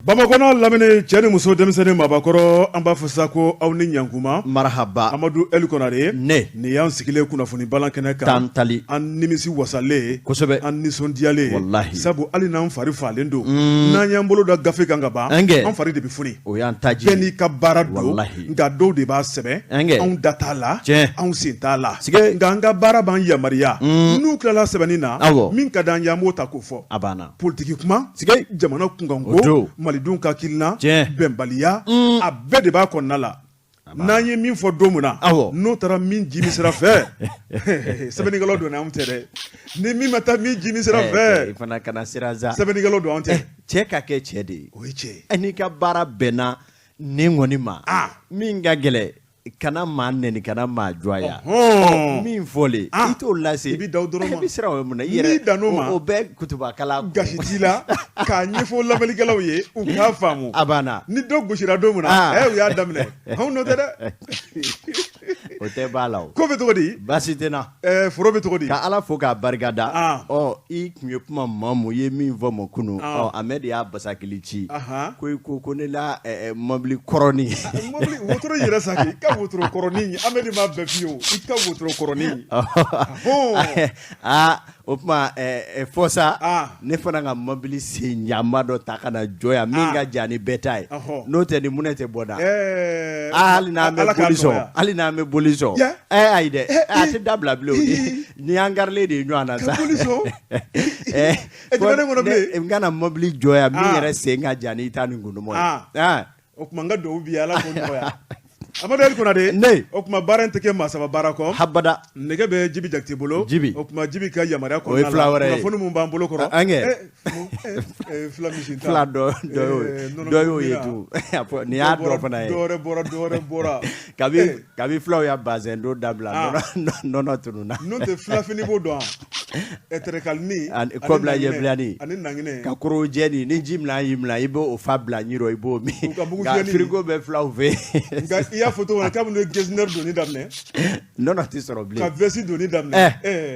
Bamakɔna lamini cɛ ni muso denmisɛnnin mabakɔrɔ an b'a fɔ sa ko aw ni ɲankuma marahaba Amadu Eli Konare ne ni y'an sigilen kunnafoni balankɛnɛ kan tantali an nimisi wasalen kosɛbɛ an nisɔndiyalen wallahi sabu hali n'an fari falen don n'an y'an bolo da gafe kan ka ban an fari de bɛ funi o y'an taji bɛɛ n'i ka baara don wallahi nka dɔw de b'a sɛbɛn anw da t'a la anw sen t'a la nka an ka baara b'an yamaruya n'u tilala sɛbɛnni na min ka d'an ye an b'o ta k'o fɔ a banna politiki kuma jamana kunkanko malidenw ka kilina bɛnbaliya a bɛɛ de b'a kɔnɔna la n'an ye min fɔ don min na n'o taara min jimi sira fɛ sɛbɛnnikɛlaw don anw tɛ dɛ ni min ma taa min jimi sira fɛ fana kana siraza sɛbɛnnikɛlaw don anw tɛ cɛ ka kɛ cɛ de ye o ye cɛ n'i ka baara bɛnna ni ŋɔni ma min ka gɛlɛ kana maa nɛni kana maa joya min fɔlen i t'o lase i bɛ da dɔrɔn ma i bɛ siran o mun na i yɛrɛ dan'o ma o bɛɛ kutubakala gasi t'i la k'a ɲɛfɔ lamɛnnikɛlaw ye u k'a faamu a banna ni dɔ gosira don min na u y'a daminɛ anw n'o tɛ dɛ o tɛ b'a la o ko bɛ cogo di baasi tɛ na foro bɛ cogo di ka Ala fo k'a barikada i tun ye kuma maa mun ye min fɔ ma kunun Amɛdi y'a basakili ci ko ne la mobili kɔrɔnin mobili wotoro yɛrɛ sa k'i ka wotoro kɔrɔnin Amɛdi m'a bɛɛ f'i ye i ka wotoro kɔrɔnin o tuma fɔ sa ne fana ka mobili sen ɲama dɔ ta ka na jɔ yan min ka jan ni bɛɛ ta ye n'o tɛ ni munɛ tɛ bɔ da hali n'an bɛ boli sɔn hali n'an bɛ boli sɔn ayi dɛ a tɛ dabila bilen ni an karilen de ye ɲɔgɔn na sa n kana mobili jɔ yan min yɛrɛ sen ka jan ni ta ni gundumɔ ye o tuma n ka dugawu b'i ye Ala k'o nɔgɔya Amadu Eli Konare ne o tuma baara in tɛ kɛ maa saba baara kɔ habada nɛgɛ bɛ Jibi Jakite bolo Jibi o tuma Jibi ka yamaruya o ye fila wɛrɛ ye kunnafoni mun b'an bolo kɔrɔ fila misi ta fila dɔ y'o ye tu nin y'a dɔ fana ye dɔwɛrɛ bɔra kabi filaw ya bazɛn do dabila nɔnɔ tununna n'o tɛ fila fini b'o dɔn ɛtɛrɛkalini kɔbila ɲɛbilani ani nanginɛ ka koro jɛni ni ji mina y'i mina i b'o fa bila ɲirɔ i b'o min nka firigo bɛ filaw fɛ nka i y'a fɔ cogo min na kabini ye gesinɛri donni daminɛ nɔnɔ tɛ sɔrɔ bilen ka vɛsi donni daminɛ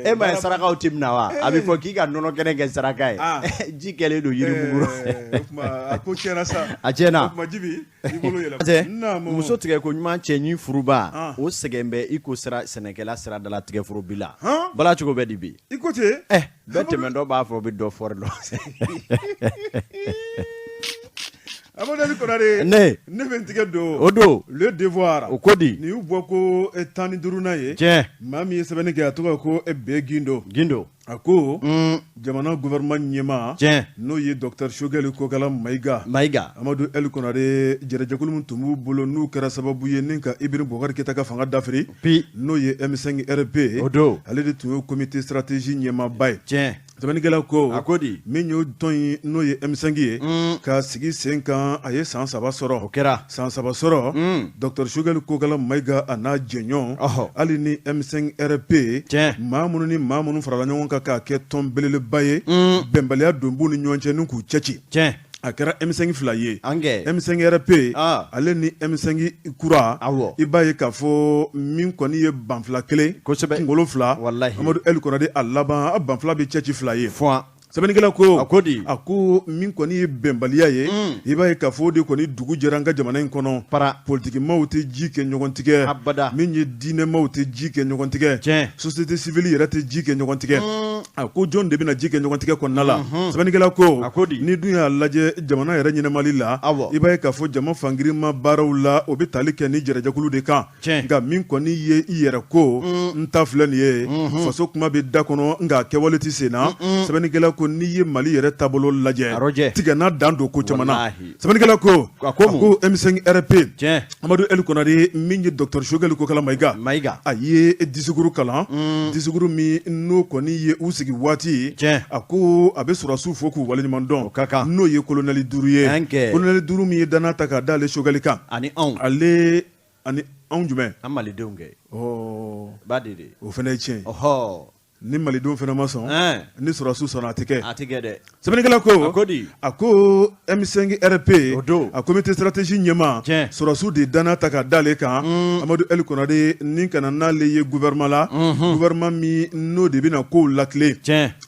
e ma ye sarakaw tɛ mina wa a bɛ fɔ k'i ka nɔnɔ kɛnɛ kɛ saraka ye ji kɛlen don yirimuguro a ko tiɲɛna sa a tiɲɛna o tuma Jibi i bolo yɛlɛ muso tigɛ ko ɲuman cɛ ɲi furuba o sɛgɛn bɛ i ko sɛnɛkɛla siradala tigɛ furu bi la bala cogo bɛ di bi i ko ten bɛɛ tɛmɛ dɔ b'a fɔ bɛ dɔ fɔri dɔ Amadu Eli Konare ne bɛ n tigɛ don o don le devoir o ko di nin y'u bɔ ko 15nan ye tiɲɛ maa min ye sɛbɛnni kɛ a tɔgɔ ko Gindo a ko jamana gouvernement ɲɛmaa tiɲɛ n'o ye Dr Shogɛli Kokala Mayiga Amadu Eli Konare jɛrɛjɛkulu min tun b'u bolo n'u kɛra sababu ye ni ka Ibrim Boubacar Keïta ka fanga dafiri n'o ye M5 RP o don ale de tun ye comité stratégie ɲɛmaaba ye tiɲɛ sɛbɛnnikɛla ko a ko di min y'o tɔn ye n'o ye M5 ye ka sigi sen kan a ye san 3 sɔrɔ o kɛra san 3 sɔrɔ Dr Shogɛli Kokala Mayiga a n'a jɛɲɔgɔn hali ni M5 RP maa minnu farala ɲɔgɔn kan k'a kɛ tɔn belebeleba ye bɛnbaliya don b'u ni ɲɔgɔn cɛ ni k'u cɛci a kɛra M5 fila ye M5 RP ale ni M5 kura i b'a ye k'a fɔ min kɔni ye banfila kelen kunkolo fila Amadu Eli Konare a laban a banfila bɛ cɛci fila ye sɛbɛnnikɛla ko a ko min kɔni ye bɛnbaliya ye i b'a ye k'a fɔ de kɔni dugu jɛra an ka jamana in kɔnɔ politikimaw tɛ ji kɛ ɲɔgɔn tigɛ min ye diinɛmaw tɛ ji kɛ ɲɔgɔn tigɛ société civile yɛrɛ tɛ ji kɛ ɲɔgɔn tigɛ a ko jɔn de bɛna ji kɛ ɲɔgɔn tigɛ kɔnɔna la sɛbɛnnikɛla ko ni dun y'a lajɛ jamana yɛrɛ ɲɛnamali la i b'a ye k'a fɔ jama fangirinma baaraw la o bɛ tali kɛ ni jɛrɛjɛkulu de kan nka min kɔni ye i yɛrɛ ko n ta filɛ nin ye faso kuma bɛ da kɔnɔ nka kɛwale tɛ sen na sɛbɛnnikɛla ko n'i ye Mali yɛrɛ taabolo lajɛ tigɛ n'a dan don ko caman na sɛbɛnnikɛla ko M5 RP Amadu Eli Konare min ye Dr Shogɛli Kokala Mayiga a ye discours kalan discours min n'o kɔni ye u sigi waati a ko a bɛ sɔrɔdasiw fo k'u waleɲuman dɔn n'o ye colonel 5 ye colonel 5 min ye danna ta k'a d'ale Shogɛli kan ale ani anw jumɛn an malidenw kɛ o fana ye tiɲɛ ni malidenw fana ma sɔn ni sɔrɔsiw sɔnna a tɛ kɛ dɛ sɛbɛnnikɛla ko M5 RP a comité stratégie ɲɛma sɔrɔsiw de danna ta ka d'ale kan Amadu Eli Konare ni kana n'ale ye gouvernement la gouvernement min n'o de bɛna kow lakile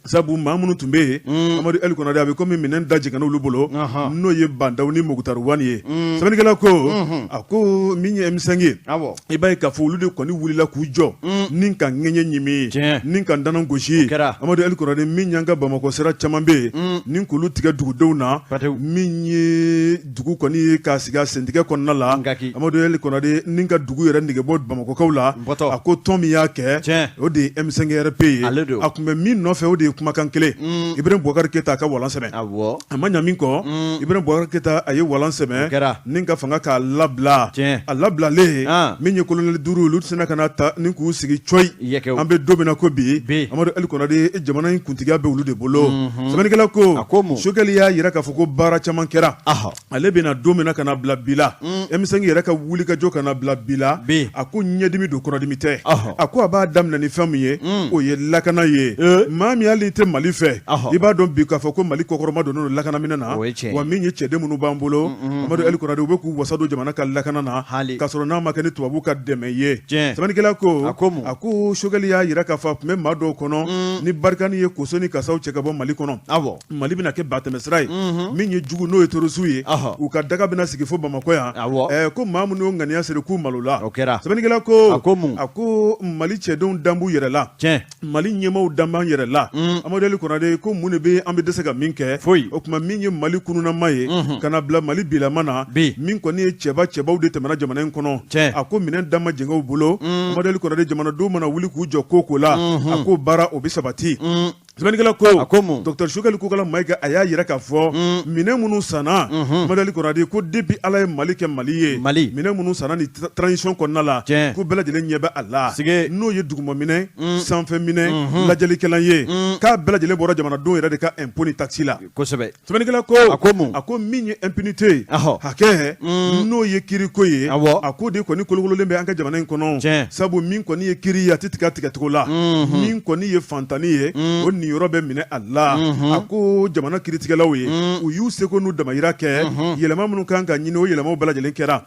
sabu maa minnu tun bɛ yen Amadu Eli Konare a bɛ komi minɛn da jiginna olu bolo n'o ye Bandaw ni Mukutari Wani ye sɛbɛnnikɛla ko a ko min ye M5 ye i b'a ye k'a fɔ olu de kɔni wulila k'u jɔ ni ka ŋɛɲɛ ɲimi ye ni ka dana gosi Amadu Eli Konare min y'an ka Bamakɔ sira caman bɛ yen ni k'olu tigɛ dugudenw na min ye dugu kɔni ye k'a sigi a sentigɛ kɔnɔna la Amadu Eli Konare ni ka dugu yɛrɛ negebɔ Bamakɔkaw la a ko tɔn min y'a kɛ o de ye M5 RP ye a tun bɛ min nɔfɛ o de ye kumakan kelen Ibrahim Boubacar Keita a ka walan sɛbɛn a ma ɲa min kɔ Ibrahim Boubacar Keita a ye walan sɛbɛn ni ka fanga k'a labila a labilalen min ye colonel Duru olu sina ka na ta ni k'u sigi coyi an bɛ don min na ko bi Amadu Eli Konare jamana in kuntigiya bɛ olu de bolo sɛbɛnnikɛla ko Sogɛli y'a yira k'a fɔ ko baara caman kɛra ale bɛna don min na ka na bila bi la M5 yɛrɛ ka wuli ka jɔ ka na bila bi la a ko ɲɛdimi don kɔrɔdimi tɛ a ko a b'a daminɛ ni fɛn min ye o ye lakana ye maa min hali tɛ Mali fɛ i b'a dɔn bi k'a fɔ ko Mali kɔkɔrɔma donnen don lakana minɛ na wa min ye cɛden minnu b'an bolo Amadu Eli Konare u bɛ k'u wasa don jamana ka lakana na k'a sɔrɔ n'a ma kɛ ni tubabuw ka dɛmɛ ye sɛbɛnnikɛla ko a ko Sogɛli y'a yira k'a fɔ a tun bɛ maa dɔw kɔnɔ ni barikani ye koso ni kasaw cɛ ka bɔ Mali kɔnɔ Mali bɛna kɛ batɛmɛsira ye min ye jugu n'o ye terroriste ye u ka daga bɛna sigi fo Bamakɔ yan ko maa minnu y'o ŋaniya siri k'u malola sɛbɛnnikɛla ko a ko Mali cɛdenw dan b'u yɛrɛ la Mali ɲɛmaaw dan b'an yɛrɛ la Amadu Eli Konare ko mun de bɛ an bɛ dɛsɛ ka min kɛ o tuma min ye Mali kununnama ye ka na bila Mali bilama na min kɔni ye cɛbaw de tɛmɛna jamana in kɔnɔ a ko minɛn dan ma jɛngɛw bolo Amadu Eli Konare jamanadenw mana wuli k'u jɔ ko la a ko baara o bɛ sabati sɛbɛnnikɛla ko Dr Sogɛli Kokala Mayiga a y'a yira k'a fɔ minɛn minnu sanna Amadu Eli Konare ko depuis Ala ye Mali kɛ Mali ye minɛn minnu sanna ni transition kɔnɔna la ko bɛɛ lajɛlen ɲɛ bɛ a la n'o ye duguma-minɛn sanfɛ minɛn lajɛlikɛlan ye k'a bɛɛ lajɛlen bɔra jamanadenw yɛrɛ de ka impôt ni taxe la sɛbɛnnikɛla ko a ko min ye impunité hakɛ n'o ye kiriko ye a ko de kɔni kolokololen bɛ an ka jamana in kɔnɔ sabu min kɔni ye kiri ye a tɛ tigɛ tigɛcogo la min kɔni ye fantani ye o yɔrɔ bɛ minɛ a la a ko jamana kiritigɛlaw ye u y'u seko n'u damayira kɛ yɛlɛma minnu kan ka ɲini o yɛlɛmaw bɛɛ lajɛlen kɛra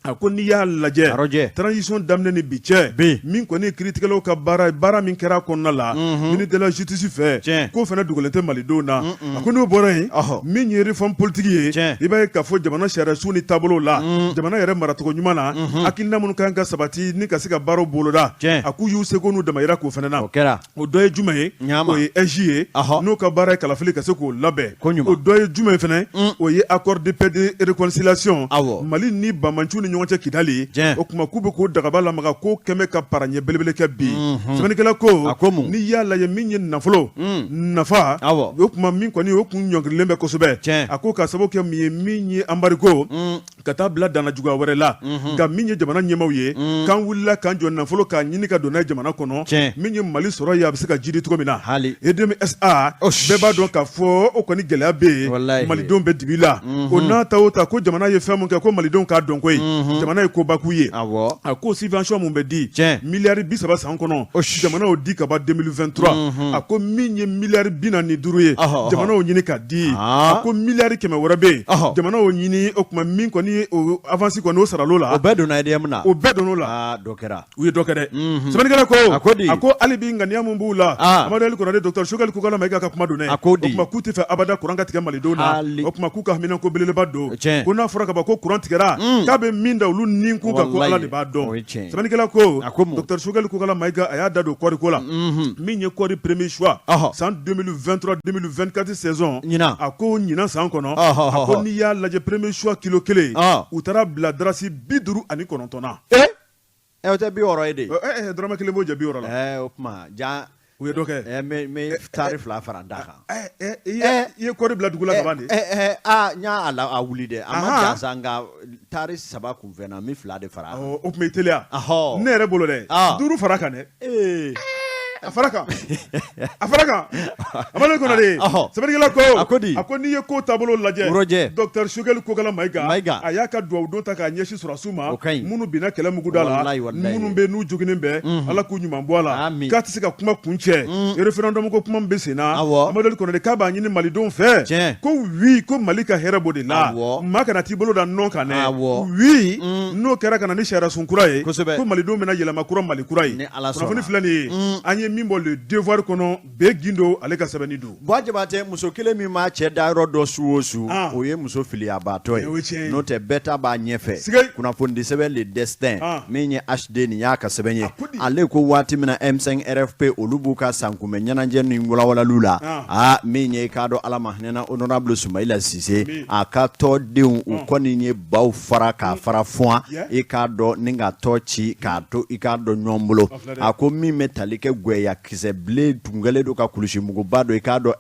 a ko n'i y'a lajɛ transition daminɛ ni bi cɛ min kɔni ye kiritigɛlaw ka baara min kɛra a kɔnɔna la ministre de la justice fɛ k'o fana dogolen tɛ malidenw na a ko n'o bɔra yen min ye réforme politique ye i b'a ye k'a fɔ jamana sariyasu ni taabolo la jamana yɛrɛ maracogo ɲuman na hakilina minnu kan ka sabati ni ka se ka baaraw boloda a k'u y'u seko n'u damayira k'o fana na o dɔ ye jumɛn ye o ye EJ ye n'o ka baara ye kalafili ka se k'o labɛn o dɔ ye jumɛn fɛnɛ o ye accord de paix de réconciliation Mali ni Bamanchu ni ɲɔgɔn cɛ Kidali o kuma k'u bɛ k'o dagaba lamaga ko kɛmɛ ka paraɲɛ belebele kɛ bi sɛbɛnnikɛla ko n'i y'a lajɛ min ye nafolo nafa o kuma min kɔni o kun ɲɔngirilen bɛ kosɛbɛ a ko ka sababu kɛ min ye embargo ka taa bila dana juguya wɛrɛ la nka min ye jamana ɲɛmaw ye k'an wulila k'an jɔ nafolo k'a ɲini ka don n'a ye jamana kɔnɔ min ye Mali sɔrɔ ye a bɛ se ka jiri cogo min na EDMSA bɛɛ b'a dɔn k'a fɔ o kɔni gɛlɛya bɛ yen malidenw bɛ dibi la o n'a ta o ta ko jamana ye fɛn mun kɛ ko malidenw k'a dɔn koyi jamana ye koba k'u ye a ko subvention mun bɛ di miliyari 30 san kɔnɔ jamana y'o di ka ban 2023 a ko min ye miliyari 45 ye jamana y'o ɲini ka di a ko miliyari 100 wɛrɛ bɛ yen jamana y'o ɲini o kuma min kɔni ye avance kɔni o saralo la o bɛɛ donna EDM na o bɛɛ donn'o la u ye dɔ kɛ dɛ sɛbɛnnikɛla ko a ko hali bi ŋaniya mun b'u la Amadu Eli Konare Dr Sogɛli Kokala Mayiga ka kuma don dɛ o kuma k'u tɛ fɛ abada kuran ka tigɛ malidenw na o kuma k'u ka hamina ko belebeleba don ko n'a fɔra ka ban ko kuran tigɛra k'a bɛ min da olu ni kun kan ko Ala de b'a dɔn sɛbɛnnikɛla ko Dr Sogɛli Kokala Mayiga a y'a da don kɔɔriko la min ye kɔɔri premier choix san 2023-2024 saison a ko ɲinan san kɔnɔ a ko n'i y'a lajɛ premier choix kilo 1 u taara bila darasi 59 na o tɛ 60 ye de dɔrɔmɛ 1 b'o jɛ 60 la o kuma ja u ye dɔ kɛ me taari 2 fara n da kan i ye kɔɔri bila dugu la ka ban de n y'a wuli dɛ a ma jan sa nka taari 3 kun fɛn na n bɛ 2 de fara o tun bɛ teliya ne yɛrɛ bolo dɛ 5 fara kan dɛ Afaraka amana ko de sabirila ko ni ye ko tabolo lajɛ Dr Shugel Kokala Maiga aya ka duwawu don ta ka ɲɛsi surasuma munu bina kɛlɛ muguda la munu be n'u joginen bɛ ala k'u ɲuman bɔ a la k'a tɛ se ka kuma kuncɛ référendum ko kuma bɛ sen na Amadu Konare k'a b'a ɲini malidenw fɛ ko oui ko Mali ka hɛrɛ b'o de la maa kana t'i bolo da non kan dɛ oui n'o kɛra ka na ni sariya sun kura ye ko malidenw bɛna yɛlɛma kura Mali kura ye kunnafoni filɛ nin ye an ye min bɔ le devoir kɔnɔ bɛɛ gindo ale ka sɛbɛnni don Bɔ Jabatɛ muso kelen min b'a cɛ da yɔrɔ dɔ su o su o ye muso filiyabaatɔ ye n'o tɛ bɛɛ ta b'a ɲɛfɛ kunnafoni di sɛbɛn le destin min ye HD nin y'a ka sɛbɛn ye ale ko waati min na M5 RFP olu b'u ka sankunbɛn ɲɛnajɛ ni walawalaliw la min ye k'a dɔn ala ma hinɛna honorable Soumaïla Cissé a ka tɔdenw u kɔni ye baw fara k'a fara fɔn i k'a dɔn ni ka tɔ ci k'a to i k'a dɔn ɲɔgɔn bolo a ko min bɛ tali kɛ gwɛya kisɛ bilen tungɛlen don ka kulusimuguba dɔ i k'a dɔn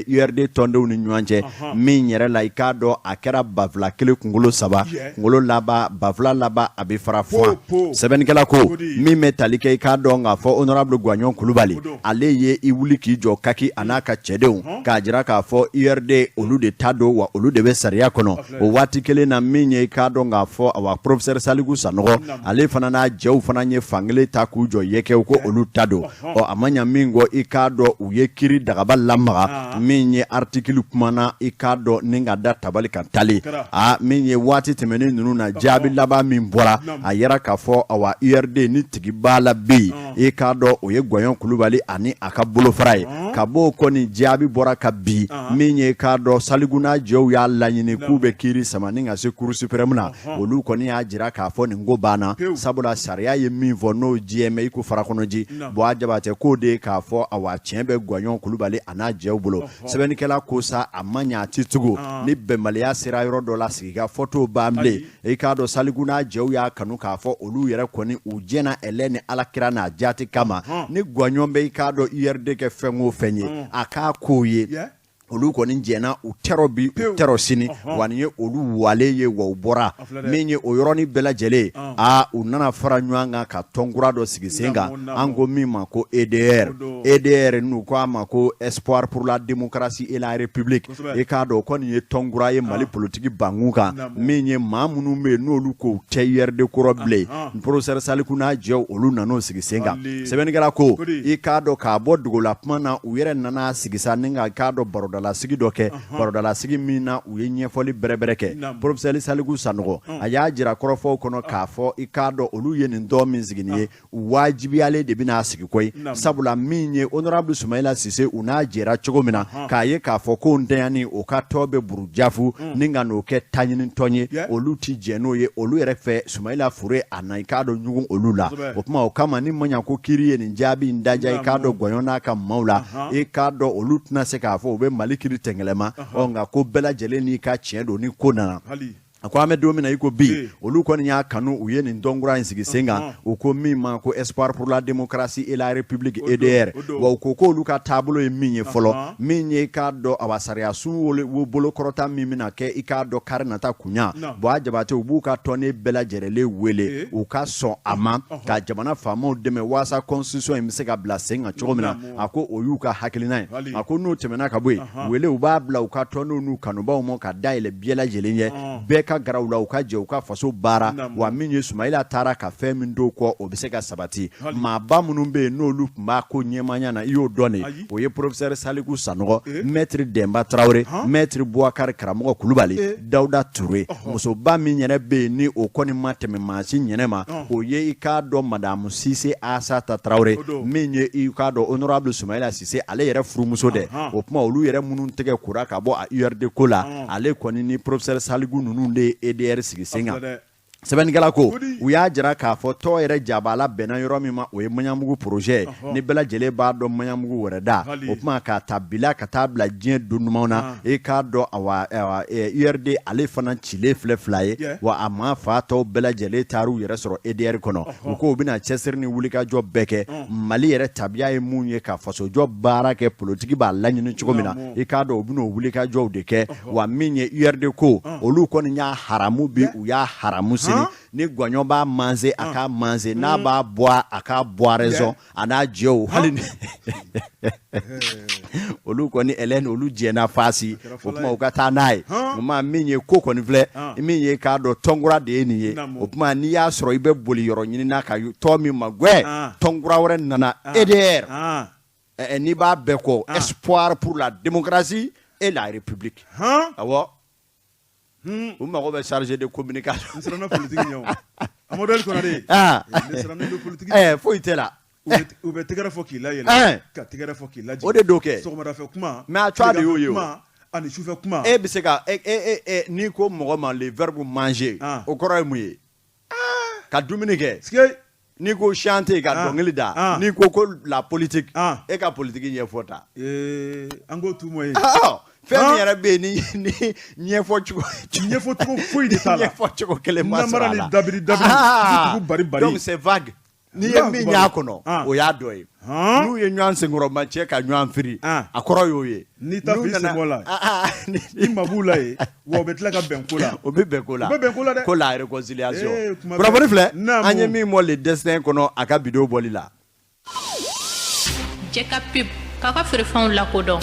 URD tɔndenw ni ɲɔgɔn cɛ min yɛrɛ la i k'a dɔn a kɛra bafila kelen kunkolo 3 kunkolo laban bafila laban a bɛ fara fɔn sɛbɛnnikɛla ko min bɛ tali kɛ i k'a dɔn k'a fɔ honorable Guagnon Kulubali ale ye i wuli k'i jɔ kaki a n'a ka cɛdenw k'a jira k'a fɔ URD olu de ta don wa olu de bɛ sariya kɔnɔ o waati kelen na min ye i k'a dɔn k'a fɔ awa professeur Saliku Sanɔgɔ ale fana n'a jɛw fana ye fankelen ta k'u jɔ yɛkɛw ko olu ta don a ma ɲa min kɔ i k'a dɔn u ye kiri dagaba lamaga min ye article kumana i k'a dɔn ni ka da tabali kan tali min ye waati tɛmɛnen ninnu na jaabi laban min bɔra a yɛrɛ k'a fɔ awa URD ni tigi b'a la bɛ yen i k'a dɔn o ye Guagnon Kulubali ani a ka bolofara ye ka b'o kɔni jaabi bɔra ka bi min ye k'a dɔn Saliku n'a jɛw y'a laɲini k'u bɛ kiiri sama ni ka se Cour suprême na olu kɔni y'a jira k'a fɔ nin ko banna sabula sariya ye min fɔ n'o jɛmɛ i ko farakɔnɔji Bɔ Jabatɛ k'o de k'a fɔ awa tiɲɛ bɛ Guagnon Kulubali a n'a jɛw bolo sɛbɛnnikɛla ko sa a ma ɲa a ti tugu ni bɛnbaliya sera yɔrɔ dɔ la sigi ka photo b'an bilen i k'a dɔn Saliku n'a jɛw y'a kanu k'a fɔ olu yɛrɛ kɔni u jɛna ɛlɛ ni alakira n'a jati kama ni Guagnon bɛ i k'a dɔn URD kɛ fɛn o fɛn ye a k'a k'o ye olu kɔni jɛna u tɛrɔ bi u tɛrɔ sini wa nin ye olu wale ye wa u bɔra min ye o yɔrɔnin bɛɛ lajɛlen u nana fara ɲɔgɔn kan ka tɔnkura dɔ sigi sen kan an ko min ma ko EDR n'u ko a ma ko Espoir pour la démocratie et la république i k'a dɔn o kɔni ye tɔnkura ye Mali politiki bankun kan min ye maa minnu bɛ yen n'olu ko tɛ URD kɔrɔ bilen professeur Saliku n'a jɛw olu nan'o sigi sen kan sɛbɛnnikɛla ko i k'a dɔn k'a bɔ dogola kuma na u yɛrɛ nana sigi sa ni ka k'a dɔn baroda sigi dɔ kɛ barodala sigi min na u ye ɲɛfɔli bɛrɛbɛrɛ kɛ professeur Saliku Sanɔgɔ a y'a jira kɔrɔfɔw kɔnɔ k'a fɔ i k'a dɔn olu ye nin dɔn min sigi nin ye wajibiyalen de bɛna sigi koyi sabula min ye honorable Soumaïla Cissé u n'a jɛra cogo min na k'a ye k'a fɔ ko ntɛɲani o ka tɔ bɛ burujafu ni ka n'o kɛ taɲinitɔn ye olu ti jɛ n'o ye olu yɛrɛ fɛ Soumaïla Fure a na i k'a dɔn ɲugun olu la o tuma o kama ni ma ɲa ko kiiri ye nin jaabi in daja i k'a dɔn Guagnon n'a ka maaw la i k'a dɔn olu tɛna se k'a fɔ u bɛ Mali kiri tɛngɛlɛma nka ko bɛɛ lajɛlen n'i ka tiɲɛ don ni ko nana a ko an bɛ don min na i ko bi olu kɔni y'a kanu u ye nin dɔnkura in sigi sen kan u ko min ma ko Espoir pour la démocratie et la république EDR wa u ko k'olu ka taabolo ye min ye fɔlɔ min ye i k'a dɔn a sariya sun bolo kɔrɔta min bɛna kɛ i k'a dɔn kari nata kunya Bɔ Jabatɛ u b'u ka tɔnden bɛɛ lajɛlen wele u ka sɔn a ma ka jamana faamaw dɛmɛ walasa constitution in bɛ se ka bila sen kan cogo min na a ko o y'u ka hakilina ye a ko n'o tɛmɛna ka bɔ yen wele u b'a bila u ka tɔndenw n'u kanubaw ma ka dayɛlɛ bɛɛ lajɛlen ye bɛɛ ka garaw la u ka jɛ u ka faso baara wa min ye Soumaïla taara ka fɛn min do kɔ o bɛ se ka sabati maaba minnu bɛ yen n'olu tun b'a ko ɲɛmaya na i y'o dɔn de o ye professeur Saliku Sanɔgɔ maître Demba Traoré maître Bouakar Karamɔgɔ Kulubali Dawuda Touré musoba min yɛrɛ bɛ yen ni o kɔni ma tɛmɛ maa si ɲɛnɛ ma o ye i k'a dɔn madame Cissé Assata Traoré min ye i k'a dɔn honorable Soumaïla Cissé ale yɛrɛ furumuso dɛ o tuma olu yɛrɛ minnu tɛgɛ kora ka bɔ a URD ko la ale kɔni ni professeur Saliku ninnu de EDR sigi sen kan sɛbɛnnikɛla ko u y'a jira k'a fɔ tɔ yɛrɛ jabala bɛnna yɔrɔ min ma o ye Maɲamugu projet ni bɛɛ lajɛlen b'a dɔn Maɲamugu wɛrɛ da o tuma k'a ta bila ka taa bila diɲɛ don ɲumanw na i k'a dɔn URD ale fana cilen filɛ fila ye wa a ma fa tɔw bɛɛ lajɛlen taar'u yɛrɛ sɔrɔ EDR kɔnɔ u ko u bɛna cɛsiri ni wulikajɔ bɛɛ kɛ Mali yɛrɛ tabiya ye mun ye ka fasojɔ baara kɛ politiki b'a laɲini cogo min na i k'a dɔn u bɛna o wulikajɔw de kɛ wa min ye URD ko olu kɔni y'a haramu bi u y'a haramu se sini ni gwanyo ba manze aka manze na ba boa aka boa raison ana jeo hali olu ko ni Hélène olu je na fasi opuma ukata nai mama minye koko ni vle minye ka do tongura de ni opuma ni ya soro ibe boli yoro nyini na ka to mi magwe tongura wore nana EDR ni ba beko espoir pour la démocratie et la République. Awo. Vous m'avez chargé de communication. Nous sommes politique. Un modèle qu'on a dit. Nous sommes politique. Faut être là. Ou bien t'es faut qu'il aille là. T'es faut qu'il aille. O de doke. So ma fait comment? Mais tu as de yo. Ani chou fait comment? Biseka ni ko mo ma le verbe manger. O koro muye. Ka Dominique. Ni ko chanter ka dongeli da. Ni ko la politique. E ka politique nye fota. Ango tout moye. Femi yara be ni nyefo chuko fouille de ça là. Nyefo chuko kele masala. Namara ni dabiri bari. Donc c'est vague. Ni yemi nyakono o ya doy. Nu ye nwan sengoro manche ka nwan firi. Akoro yoye. Ni ta fi sengola. Ni mabula e wo betla ka benkola. O be benkola. O be benkola de. Ko la réconciliation. Bravo fle. Anye mi mo le destin kono aka video boli la. Jeka pub kaka fere fon la kodon.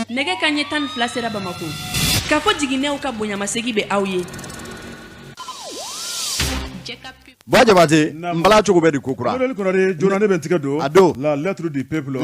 Nege kanye tan fila sera Bamako. Ka fo jigine ou ka bonyamasegi be awye. Bajabate mbala choko be di kokura. Modèle qu'on a dit journée bentikado. Ado. La lettre du peuple.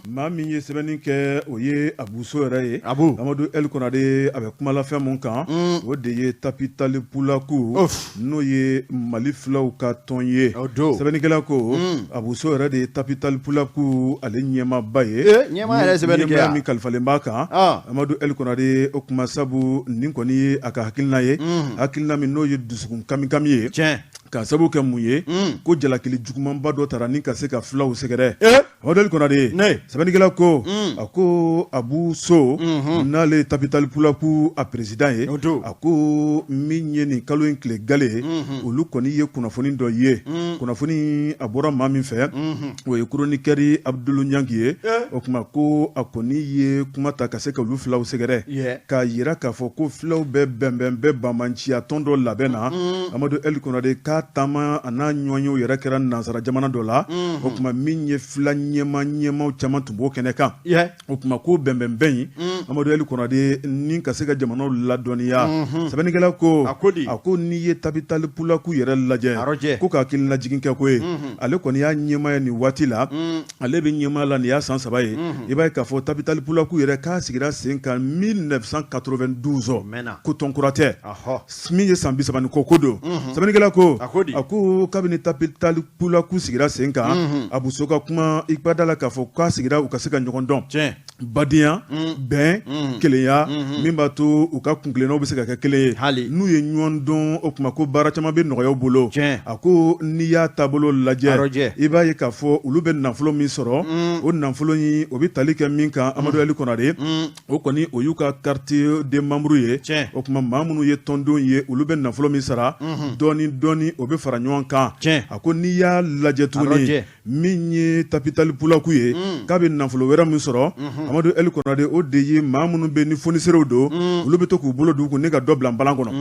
Ma minye sebeni ke oye abuso eraye. Abu. Amadou el qu'on a dit avec kuma la fin mon camp. O de ye tapitali pulaku. No ye malifla ou ka tonye. Sebeni ke la ko. Abuso era de tapitali pulaku ale nyema baye. Nyema era sebeni ke. Nyema mi kalfale mbaka. Amadou el qu'on a dit o kuma sabu ninkoni aka hakilna ye. Hakilna mi no ye dusukun kami ye. Tiens. Ka sabu ke muye ko jalakili juguman ba do tarani ka se ka flaw segere model kona de sabani gela ko ako Abu So na le capital pulaku a president ye ako minye ni kalo en kle gale olu koni ye kunafoni do ye kunafoni abora mami fe o ye chroniqueur Abdul Nyangi o kuma ko akoni ye kuma ta ka se ka lu flaw segere ka yira ka fo ko flaw be bembe bamanchi atondo labena Amadou El kona de tama ana nyonyo yɛrɛ kɛra nansara jamana dɔ la o kuma min ye fila ɲɛmaw caman tun b'o kɛnɛ kan o kuma ko bɛnbɛnbɛn yi Amadu Eli Konate ni ka se ka jamanaw ladɔnniya sɛbɛnnikɛla ko a ko n'i ye tapitali pulaku yɛrɛ lajɛ ko k'a hakilina jigin kɛ ko ye ale kɔni y'a ɲɛmaya nin waati la ale bɛ ɲɛmaya la nin y'a san 3 ye i b'a ye k'a fɔ tapitali pulaku yɛrɛ k'a sigira sen kan 1992 ko tɔnkura tɛ min ye san 30 ni ko don sɛbɛnnikɛla ko a ko kabini tapitali pulaku sigira sen kan Abu So ka kuma ikpada la k'a fɔ k'a sigira u ka se ka ɲɔgɔn dɔn badenya bɛn kelenya min b'a to u ka kunkilennaw bɛ se ka kɛ kelen ye n'u ye ɲɔgɔn dɔn o kuma ko baara caman bɛ nɔgɔya u bolo a ko n'i y'a taabolo lajɛ i b'a ye k'a fɔ olu bɛ nafolo min sɔrɔ o nafolo in o bɛ tali kɛ min kan Amadu Eli Konate o kɔni o y'u ka quartier des membres ye o kuma maa minnu ye tɔndenw ye olu bɛ nafolo min sara dɔɔni o bɛ fara ɲɔgɔn kan a ko n'i y'a lajɛ tuguni min ye tapitali pulaku ye k'a bɛ nafolo wɛrɛ min sɔrɔ Amadu Eli Konate o de ye maa minnu bɛ ni fonisserew don olu bɛ to k'u bolo d'u kun ne ka dɔ bila nbalan kɔnɔ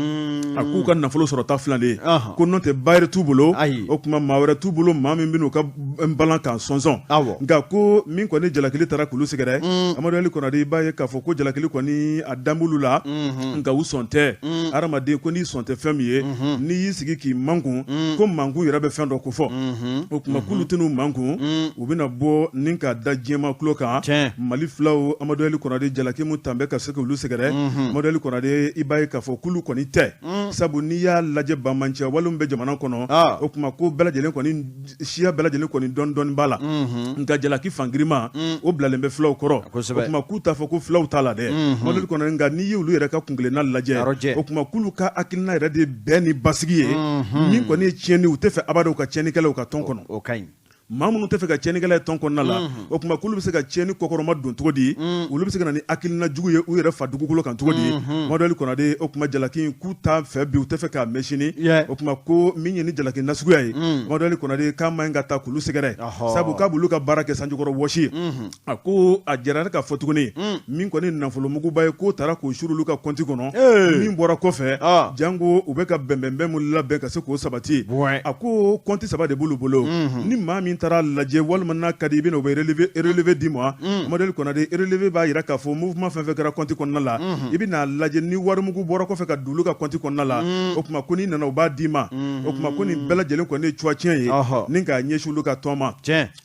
a k'u ka nafolo sɔrɔ ta filan de ye ko n'o tɛ bayɛrɛ t'u bolo o kuma maa wɛrɛ t'u bolo maa min bɛ n'u ka nbalan kan sɔnsɔn nka ko min kɔni jalakili taara k'olu sɛgɛrɛ Amadu Eli Konate i b'a ye k'a fɔ ko jalakili kɔni a danbulu la nka u sɔn tɛ adamaden ko n'i sɔn tɛ fɛn min ye n'i y'i sigi k'i mankun ko mankun yɛrɛ bɛ fɛn dɔ ko fɔ o kuma k'olu tɛn'u mankun u bɛna bɔ ni k'a da diɲɛma tulo kan Mali filaw Amadu Eli Konate jalaki mun tan bɛ ka se k'olu sɛgɛrɛ Amadu Eli Konate i b'a ye k'a fɔ k'olu kɔni tɛ sabu n'i y'a lajɛ bamancɛ wale min bɛ jamana kɔnɔ o kuma ko bɛɛ lajɛlen kɔni siya bɛɛ lajɛlen kɔni dɔɔni b'a la nka jalaki fangirima o bilalen bɛ filaw kɔrɔ o kuma k'u t'a fɔ ko filaw t'a la dɛ Amadu Eli Konate nka n'i ye olu yɛrɛ ka kunkilenna lajɛ o kuma k'ulu ka hakilina yɛrɛ de bɛɛ ni basigi ye min kɔni ye tiɲɛni u tɛ fɛ abada u ka tiɲɛnikɛlaw ka tɔn kɔnɔ maa minnu tɛ fɛ ka tiɲɛnikɛla ye tɔn kɔnɔna la o tuma k'olu bɛ se ka tiɲɛni kɔkɔrɔma don cogo di olu bɛ se ka na ni hakilina jugu ye u yɛrɛ fa dugukolo kan cogo di Mamadu Konate o tuma jalaki k'u t'a fɛ bi u tɛ fɛ k'a mɛn sini o tuma ko min ye ni jalaki nasuguya ye Mamadu Konate k'a ma ɲi ka taa k'olu sɛgɛrɛ sabu k'a b'olu ka baara kɛ sanjikɔrɔ wɔsi a ko a jɛra ne ka fɔ tuguni min kɔni nafolomuguba ye k'o taara k'o suru olu ka kɔnti kɔnɔ min bɔra kɔfɛ jango u bɛ ka bɛnbɛnbɛn mun labɛn ka se k'o sabati a ko kɔnti saba de b'olu bolo ni maa min taara lajɛ walima n'a ka di i bɛna o bɛ relevé di ma Mamadu Konate relevé b'a jira k'a fɔ mouvement fɛn fɛn kɛra kɔnti kɔnɔna la i bɛna lajɛ ni warimugu bɔra kɔfɛ ka don olu ka kɔnti kɔnɔna la o tuma ko n'i nana u b'a d'i ma o tuma ko nin bɛɛ lajɛlen kɔni ye cuwa tiɲɛ ye ni k'a ɲɛsin olu ka tɔn ma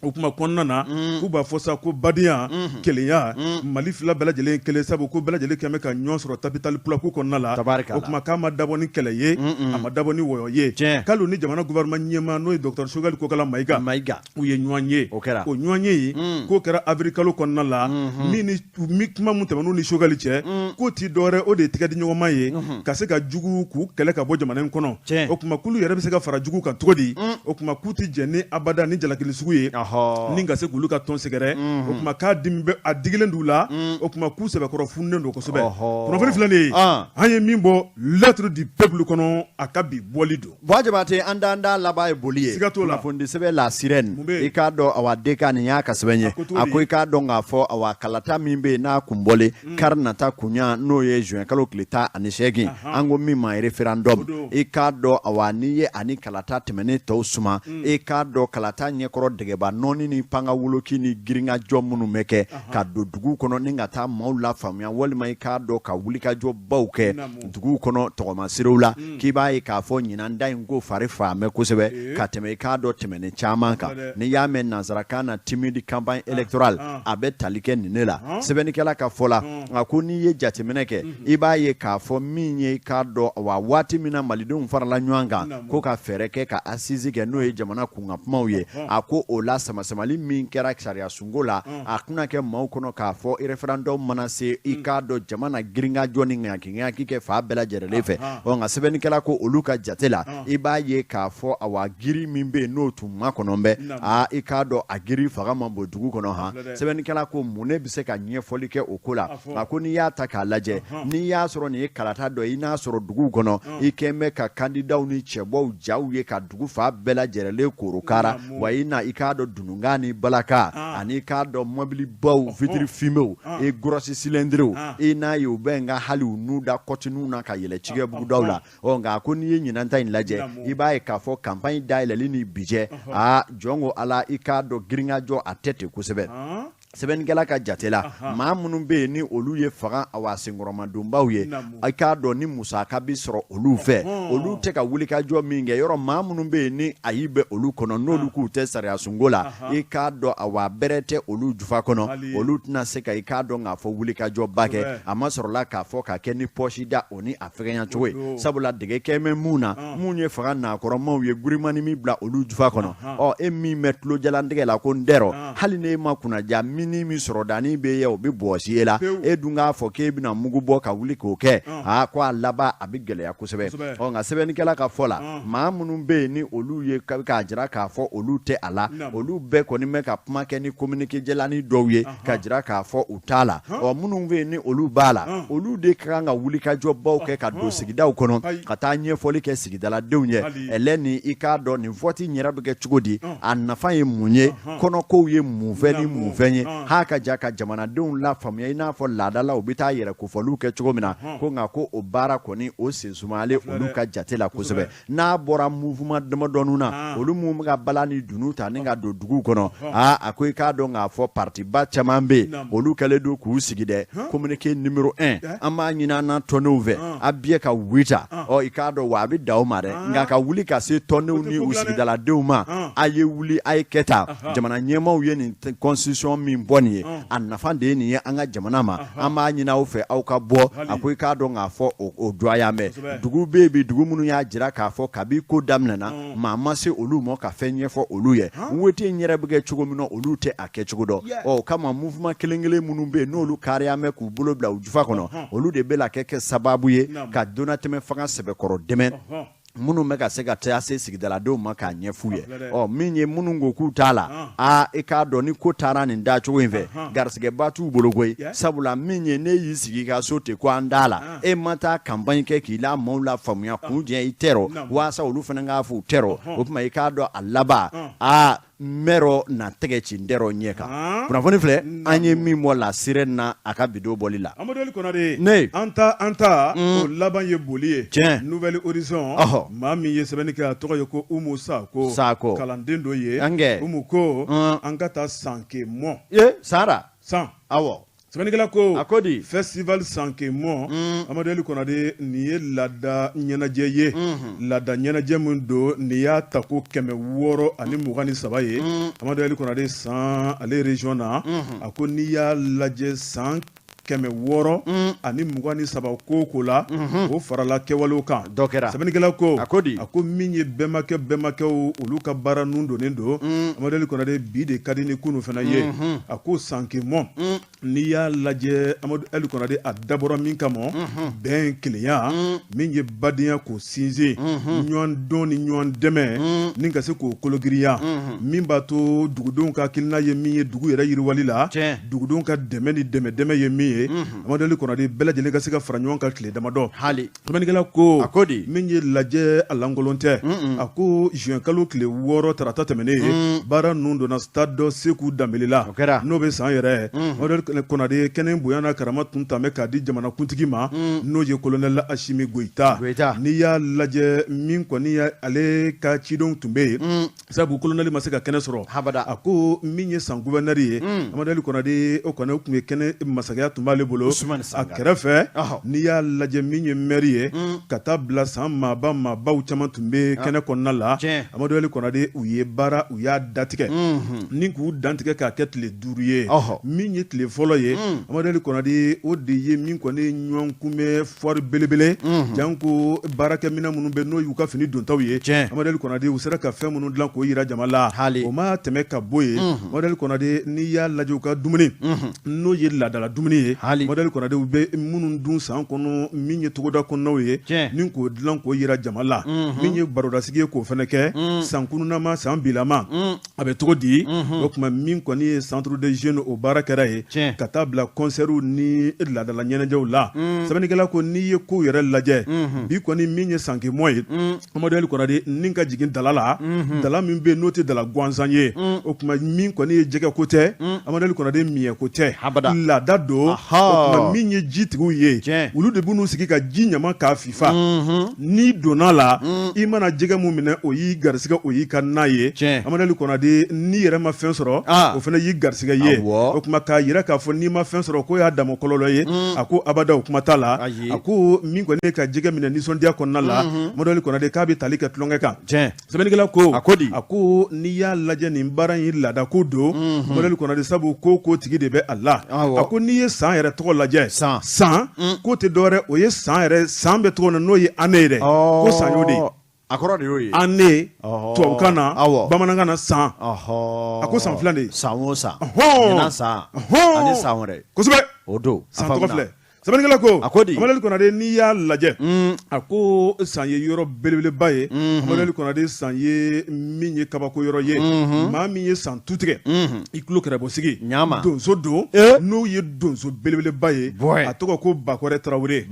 o tuma kɔnɔna na k'u b'a fɔ sa ko badenya kelenya Mali fila bɛɛ lajɛlen kelen sabu ko bɛɛ lajɛlen kɛn bɛ ka ɲɔgɔn sɔrɔ capital plateau kɔnɔna la o tuma k'a ma dabɔ ni kɛlɛ ye a ma dabɔ ni wɔyɔ ye k'alo ni jamana gouvernement ɲɛmaa n'o ye Dr Choguel Kokala Mayiga u ye ɲɔgɔn ye o ɲɔgɔn ye ye k'o kɛra avril kalo kɔnɔna la min kuma mun tɛmɛn'u ni Choguel cɛ k'o ti dɔwɛrɛ o de ye tigɛ di ɲɔgɔnma ye ka se ka jugu k'u kɛlɛ ka bɔ jamana in kɔnɔ o tuma k'olu yɛrɛ bɛ se ka fara jugu kan cogo di o tuma k'u ti jɛ ni abada ni jalakili sugu ye ni ka se k'olu ka tɔn sɛgɛrɛ o tuma k'a dimi bɛ a digilen d'u la o tuma k'u sɛbɛkɔrɔ fununen don kosɛbɛ kunnafoni filɛ nin ye an ye min bɔ lettre du peuple kɔnɔ a ka bi bɔli don Jabate an da laban ye boli ye kunnafoni sɛbɛn la sirène i k'a dɔn awa deka nin y'a ka sɛbɛn ye a ko i k'a dɔn k'a fɔ awa kalata min bɛ yen n'a kun bɔlen kari nata kunya n'o ye juin kalo tile 18 an ko min ma référendum i k'a dɔn awa n'i ye ani kalata tɛmɛnen tɔw suma i k'a dɔn kalata ɲɛkɔrɔ dɛgɛba nɔni ni panga woloki ni giringajɔ minnu bɛ kɛ ka don dugu kɔnɔ ni ka taa maaw la faamuya walima i k'a dɔn ka wulikajɔ baw kɛ dugu kɔnɔ tɔgɔmaserew la k'i b'a ye k'a fɔ ɲinan da in ko fari faamɛ kosɛbɛ ka tɛmɛ i k'a dɔn tɛmɛnen caman kan n'i y'a mɛn nanzarakan na timide campagne électorale a bɛ tali kɛ nin ne la sɛbɛnnikɛla ka fɔ la nka ko n'i ye jateminɛ kɛ i b'a ye k'a fɔ min ye i k'a dɔn wa waati min na malidenw farala ɲɔgɔn kan ko ka fɛɛrɛ kɛ ka assise kɛ n'o ye jamana kunkan kumaw ye a ko o la samasamali min kɛra sariya sungo la a tɛna kɛ maaw kɔnɔ k'a fɔ référendum mana se i k'a dɔn jamana giringajɔ ni ŋaɲaki kɛ fa bɛɛ lajɛlen fɛ nka sɛbɛnnikɛla ko olu ka jate la i b'a ye k'a fɔ awa giri min bɛ yen n'o tun ma kɔnɔ bɛ i k'a dɔn a giri faga man bon dugu kɔnɔ sɛbɛnnikɛla ko mun ne bɛ se ka ɲɛfɔli kɛ o ko la a ko n'i y'a ta k'a lajɛ n'i y'a sɔrɔ nin ye kalata dɔ i n'a sɔrɔ dugu kɔnɔ i kɛn bɛ ka kandidaw ni cɛbɔw jaw ye ka dugu fa bɛɛ lajɛlen korokara wa i na i k'a dɔn dunungan ni balaka ani k'a dɔn mobilibaw vitre fumew i grossi cylindrew i n'a ye u bɛ n ka hali u n'u da kɔtiniw na ka yɛlɛ cikɛ bugudaw la nka ko n'i ye ɲinan ta in lajɛ i b'a ye k'a fɔ campagne dayɛlɛli ni bijɛ jɔn ko ala i k'a dɔn giringajɔ a tɛ ten kosɛbɛ sɛbɛnnikɛla ka jate la maa minnu bɛ yen ni olu ye fanga awa senkɔrɔmadonbaw ye i k'a dɔn ni musaka bi sɔrɔ olu fɛ olu tɛ ka wulikajɔ min kɛ yɔrɔ maa minnu bɛ yen ni ayi bɛ olu kɔnɔ n'olu k'u tɛ sariya sungo la i k'a dɔn awa bɛrɛ tɛ olu jufa kɔnɔ olu tɛna se ka i k'a dɔn k'a fɔ wulikajɔba kɛ a ma sɔrɔla k'a fɔ ka kɛ ni pɔsi da o ni a fɛgɛnya cogo ye sabula dege kɛmɛ mun na mun ye fanga nakɔrɔmaw ye gurimani min bila olu jufa kɔnɔ e min bɛ tulojalantigɛ la ko n dɛrɔ hali ne ma kunnaja ni min sɔrɔ dani bɛ ye o bɛ bɔsi ye la e dun k'a fɔ k'e bɛna mugu bɔ ka wuli k'o kɛ ko a laban a bɛ gɛlɛya kosɛbɛ nka sɛbɛnnikɛla ka fɔ la maa minnu bɛ yen ni olu ye k'a jira k'a fɔ olu tɛ a la olu bɛɛ kɔni bɛ ka kuma kɛ ni communiqué jɛlani dɔw ye ka jira k'a fɔ u t'a la minnu bɛ yen ni olu b'a la olu de ka kan ka wulikajɔbaw kɛ ka don sigidaw kɔnɔ ka taa ɲɛfɔli kɛ sigidaladenw ye ɛlɛ ni i k'a dɔn nin vote yɛrɛ bɛ kɛ cogo di a nafa ye mun ye kɔnɔkow ye mun fɛn ni mun fɛn ye ha ka ja ka jamanadenw la faamuya i n'a fɔ laadala u bɛ taa yɛrɛ kofɔliw kɛ cogo min na ko nka ko o baara kɔni o sensumalen olu ka jate la kosɛbɛ n'a bɔra mouvement damadɔnu na olu mun bɛ ka bala ni dunu ta ni ka don dugu kɔnɔ a ko i k'a dɔn k'a fɔ partiba caman bɛ yen olu kɛlen don k'u sigi dɛ communiqué numéro 1 an b'a ɲini an n'an tɔnnew fɛ a biyɛ ka wita i k'a dɔn wa a bɛ da o ma dɛ nka ka wuli ka se tɔnnew ni u sigidaladenw ma a ye wuli a ye kɛ tan jamana ɲɛmaaw ye nin constitution min bɔ nin ye a nafa de ye nin ye an ka jamana ma an b'a ɲini aw fɛ aw ka bɔ a ko i k'a dɔn k'a fɔ o doya mɛn dugu bɛ yen bi dugu minnu y'a jira k'a fɔ kabi ko daminɛna maa ma se olu ma ka fɛn ɲɛfɔ olu ye wote in yɛrɛ bɛ kɛ cogo min na olu tɛ a kɛ cogo dɔn o kama mouvement kelen-kelen minnu bɛ yen n'olu kariya mɛn k'u bolo bila u jufa kɔnɔ olu de bɛ la kɛ sababu ye ka donnatɛmɛ fanga sɛbɛkɔrɔ dɛmɛ minnu bɛ ka se ka taa se sigidaladenw ma k'a ɲɛf'u ye min ye minnu ko k'u t'a la e k'a dɔn ni ko taara nin da cogo in fɛ garisigɛba t'u bolo koyi sabula min ye ne y'i sigi ka so ten ko an t'a la e ma taa campagne kɛ k'i la maaw la faamuya k'u diɲɛ i tɛrɔ waasa olu fana k'a fɔ u tɛrɔ o tuma i k'a dɔn a laban mɛrɔ na tɛgɛ ci n tɛrɔ ɲɛ kan kunnafoni filɛ an ye min bɔ la sirɛn na a ka bidon bɔli la Amadou Konare ne an ta o laban ye boli ye Nouvelle Horizon maa min ye sɛbɛnni kɛ a tɔgɔ ye ko Umu Sako kalanden dɔ ye Umu ko an ka taa Sankemɔ Sara awɔ sɛbɛnnikɛla ko a ko di festival Sankemɔ Amadou Konare nin ye laada ɲɛnajɛ ye laada ɲɛnajɛ min don nin y'a ta ko 623 ye Amadou Konare san ale région na a ko n'i y'a lajɛ san 623 ko la o farala kɛwalew kan sɛbɛnnikɛla ko a ko min ye bɛnbakɛw olu ka baara nun donnen don Amadou Konare bi de ka di ni kunu fana ye a ko Sankemɔ n'i y'a lajɛ Amadou Konare a dabɔra min kama bɛn kelenya min ye badenya k'o sinsin ɲɔgɔn dɔn ni ɲɔgɔn dɛmɛ ni ka se k'o kologiriya min b'a to dugudenw ka hakilina ye min ye dugu yɛrɛ yiriwali la dugudenw ka dɛmɛ ni dɛmɛ ye min ye Amadou Konare bɛɛ lajɛlen ka se ka fara ɲɔgɔn kan tile damadɔ sɛbɛnnikɛla ko min ye lajɛ a lankolon tɛ a ko juin kalo tile 6 tarata tɛmɛnen ye baara ninnu donna stade dɔ Seku Danbele la n'o bɛ san yɛrɛ Amadou Konare kɛnɛ bonya n'a karama tun tɛmɛ k'a di jamanakuntigi ma n'o ye colonel Asimi Goïta n'i y'a lajɛ min kɔni ale ka cidenw tun bɛ yen sabu colonel ma se ka kɛnɛ sɔrɔ a ko min ye san gouverneur ye Amadou Konare o kɔni tun ye kɛnɛ masakɛya tun b'ale bolo a kɛrɛfɛ n'i y'a lajɛ min ye maire ye ka taa bila san maabaw caman tun bɛ kɛnɛ kɔnɔna la Amadou Konare u y'a datigɛ ni k'u dantigɛ k'a kɛ tile 5 ye min ye tile fɔlɔ ye Amadou Konare o de ye min kɔni ɲɔgɔn kunbɛ foire belebele janko baarakɛminɛ minnu bɛ n'o y'u ka fini dontaw ye Amadou Konare u sera ka fɛn minnu dilan k'o yira jama la o ma tɛmɛ ka bɔ yen Amadou Konare n'i y'a lajɛ u ka dumuni n'o ye laadala dumuni ye Amadou Konare u bɛ minnu dun san kɔnɔ min ye togoda kɔnɔnaw ye ni k'o dilan k'o yira jama la min ye barodasigi ye k'o fana kɛ san kununama san bilama a bɛ cogo di o tuma min kɔni ye centre des jeunes o baara kɛra ye ka taa bila concertw ni laadala ɲɛnajɛw la sɛbɛnnikɛla ko n'i ye ko yɛrɛ lajɛ bi kɔni min ye Sankemɔ ye Amadou Konare ni ka jigin dala la dala min bɛ n'o tɛ dala gansan ye o tuma min kɔni ye jɛgɛ ko tɛ Amadou Konare miɲɛ ko tɛ laada don min ye jitigiw ye olu de b'u sigi ka ji ɲama k'a fifa n'i donna la i mana jɛgɛ mun minɛ o y'i garisigɛ o y'i ka na ye Amadou Konare n'i yɛrɛ ma fɛn sɔrɔ o fana y'i garisigɛ ye o kuma k'a yira k'a fɔ n'i ma fɛn sɔrɔ ko y'a dama kɔlɔlɔ ye a ko abada o kuma t'a la a ko min kɔni ye ka jɛgɛ minɛ nisɔndiya kɔnɔna la Amadou Konare k'a bɛ tali kɛ tulonkɛ kan sɛbɛnnikɛla ko a ko n'i y'a lajɛ nin baara in laada ko don Amadou Konare sabu ko tigi de bɛ a la a ko n'i ye san yɛrɛ tɔgɔ lajɛ san ko tɛ dɔwɛrɛ o ye san bɛ tɔgɔ na n'o ye année yɛrɛ ko san y'o de a kɔrɔ de y'o ye année tubabukan na bamanankan na san a ko san fila de san o san ɲinan san ani san wɛrɛ kosɛbɛ o don san tɔgɔ filɛ sɛbɛnnikɛla ko Amadou Konare n'i y'a lajɛ a ko san ye yɔrɔ belebeleba ye Amadou Konare san ye min ye kabako yɔrɔ ye maa min ye san tutigɛ i tulo kɛrɛbɔsigi donso don n'o ye donso belebeleba ye a tɔgɔ ko Bakɔrɛ Tarawele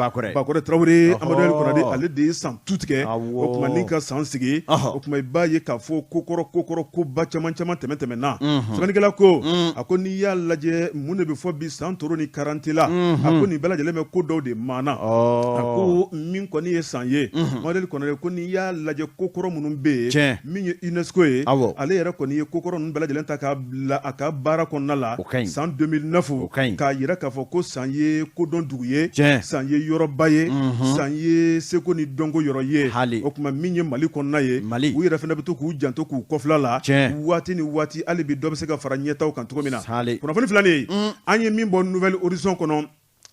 Amadou Konare ale de ye san tutigɛ o tuma n'i ka san sigi o tuma i b'a ye k'a fɔ kokɔrɔ koba caman tɛmɛna sɛbɛnnikɛla ko a ko n'i y'a lajɛ mun de bɛ fɔ bi san toro ni 40 la a ko nin bɛɛ lajɛlen bɛ ko dɔw de maana a ko min kɔni ye san ye Amadou Konare ko n'i y'a lajɛ kokɔrɔ minnu bɛ yen min ye UNESCO ye ale yɛrɛ kɔni ye kokɔrɔ ninnu bɛɛ lajɛlen ta k'a bila a ka baara kɔnɔna la san 2009 k'a yira k'a fɔ ko san ye kodɔn dugu ye san ye yɔrɔba ye san ye seko ni dɔnko yɔrɔ ye o tuma min ye Mali kɔnɔna ye u yɛrɛ fana bɛ to k'u janto k'u kɔfila la waati ni waati hali bi dɔ bɛ se ka fara ɲɛtaw kan cogo min na kunnafoni filanin an ye min bɔ Nouvelle Horizon kɔnɔ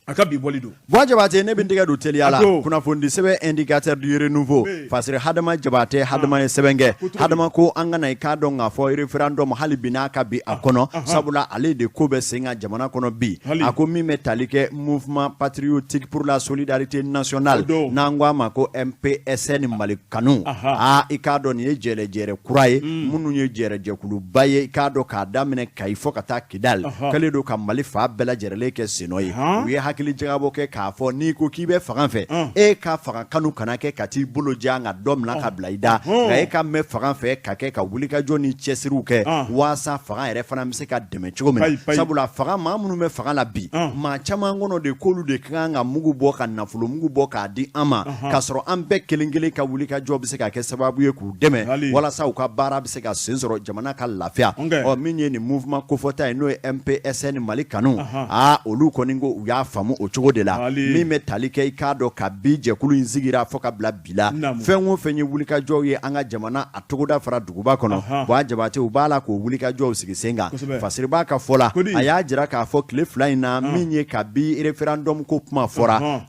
akabi bolido Boa Jabate ne bindiga do teliala kuna fondi sebe indicateur du renouveau fasire hadama Jabate hadama sebenge hadama ko angana ikado nga fo referendum halibina ka bi akono sabula ale de ko be singa jamana kono bi akomi metalike mouvement patriotique pour la solidarité nationale nangwa mako MPSN malikanu ikado ni jere kuraye munu nye jere kulu baye ikado ka damine kaifo kata kidal kale do ka malifa bela jere ke sinoyi wi hakili jagabo ke ka fo ni ko kibe fagan fe e ka fagan kanu kanake kati bolo janga dom na ka blaida e ka me fagan fe ka ke ka wuli ka joni chesiru ke wasa fagan ere fana mse ka deme chugome sabula fagan ma munu me fagan la bi ma chama ngono de kolu de kanga mugu boka nafulu mugu boka di ama kasoro ambe kelingele ka wuli ka job se ka ke sababu ye ku deme wala sa ka bara se ka sensoro jamana ka lafia o minye ni mouvement ko fota no MPSN malikanu olu koningo uya famu ochogo de la mi metalike ikado ka bije kulu inzigira foka bla bila fenwo fenye wulika jo ye anga jamana atogoda fara duguba kono Boa Jabate ubala ko wulika jo sigisenga fasiriba ka fola aya jira ka fo cliff line na minye ka bi referendum ko puma fora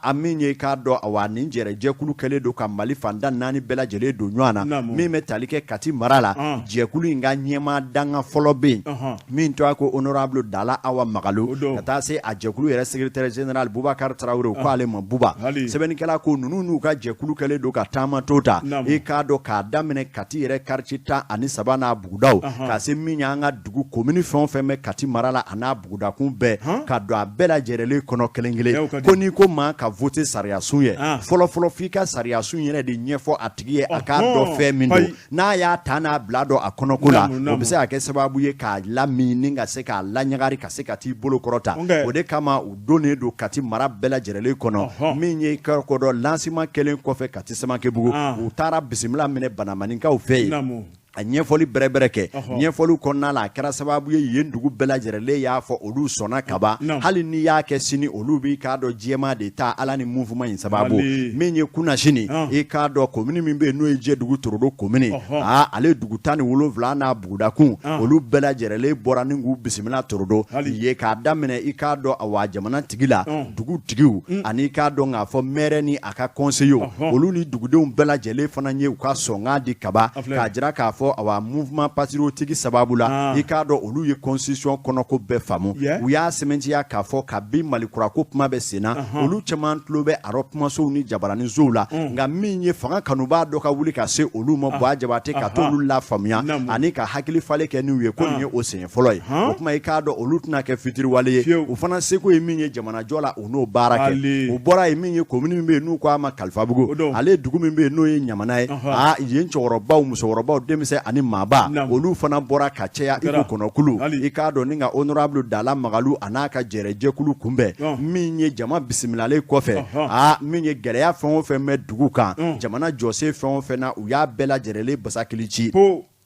aminye ka do awani njere je kulu kele do ka mali fanda nani bela jele do nywana mi metalike kati marala je kulu inga nyema danga folobe min to ko honorable dala awa magalu kata se a je kulu yere secrétaire général Boubacar Traoré ko ale mo buba sebeni kala ko nunu ka je kulu kele do ka tama tota e ka do ka damene kati yere karchita ani sabana bugudaw ka se minya nga dugu commune fon feme kati marala ana buguda kun be ka do abela jerele kono kelengele ko ni ko ma ka voter saria sunye folo fika saria sunye de nyefo atiye aka do fe mindo na ya tana blado akono kula obise ake sababu ye ka la mininga se ka la nyagari ka se kati bolo korota ode kama udone do kati mara bela jerele kono minye ka ko do lancement kelen ko fe kati sama ke bugu utara bisimila mine banamaninka u fe a ɲɛfɔli bɛrɛbɛrɛ kɛ ɲɛfɔli kɔnɔna la a kɛra sababu ye yen dugu bɛɛ lajɛlen y'a fɔ olu sɔnna kaba hali ni y'a kɛ sini olu bi k'a dɔn jɛma de ta ala ni mouvement in sababu min ye kunna sini i k'a dɔn commune min bɛ n'o ye Jɛdugu Torodo commune ale dugu 17 n'a bugudakun olu bɛɛ lajɛlen bɔra ni k'u bisimila Torodo ye k'a daminɛ i k'a dɔn awa jamana tigi la dugutigiw ani k'a dɔn k'a fɔ maire ni a ka conseillers olu ni dugudenw bɛɛ lajɛlen fana ye u ka sɔnga di kaba k'a jira k'a fɔ awa mouvement patriotique sababu la i k'a dɔn olu ye constitution kɔnɔ ko bɛɛ faamu u y'a sɛmɛntiya k'a fɔ kabi malikura ko kuma bɛ senna olu caman tulo bɛ arrondissementsow ni jabaranisow la nka min ye fanga kanubaa dɔ ka wuli ka se olu ma Boa Jabate ka t'olu la faamuya ani ka hakili falen kɛ n'u ye ko nin ye o siɲɛ fɔlɔ ye o kuma i k'a dɔn olu tɛna kɛ fitiriwale ye u fana seko ye min ye jamanajɔ la u n'o baara kɛ o bɔra ye min ye commune min bɛ yen n'u ko a ma Kalifabugu ale dugu min bɛ yen n'o ye Ɲamana ye yen cɛkɔrɔbaw musokɔrɔbaw denmisɛn ani maaba olu fana bɔra ka cɛya iko kɔnɔkulu i k'a dɔn ni ka honorable Dala Magalu a n'a ka jɛrɛjɛkulu kunbɛn min ye jama bisimilalen kɔfɛ min ye gɛlɛya fɛn o fɛn bɛ dugu kan jamana jɔsen fɛn o fɛn na u y'a bɛɛ lajɛlen basakili ci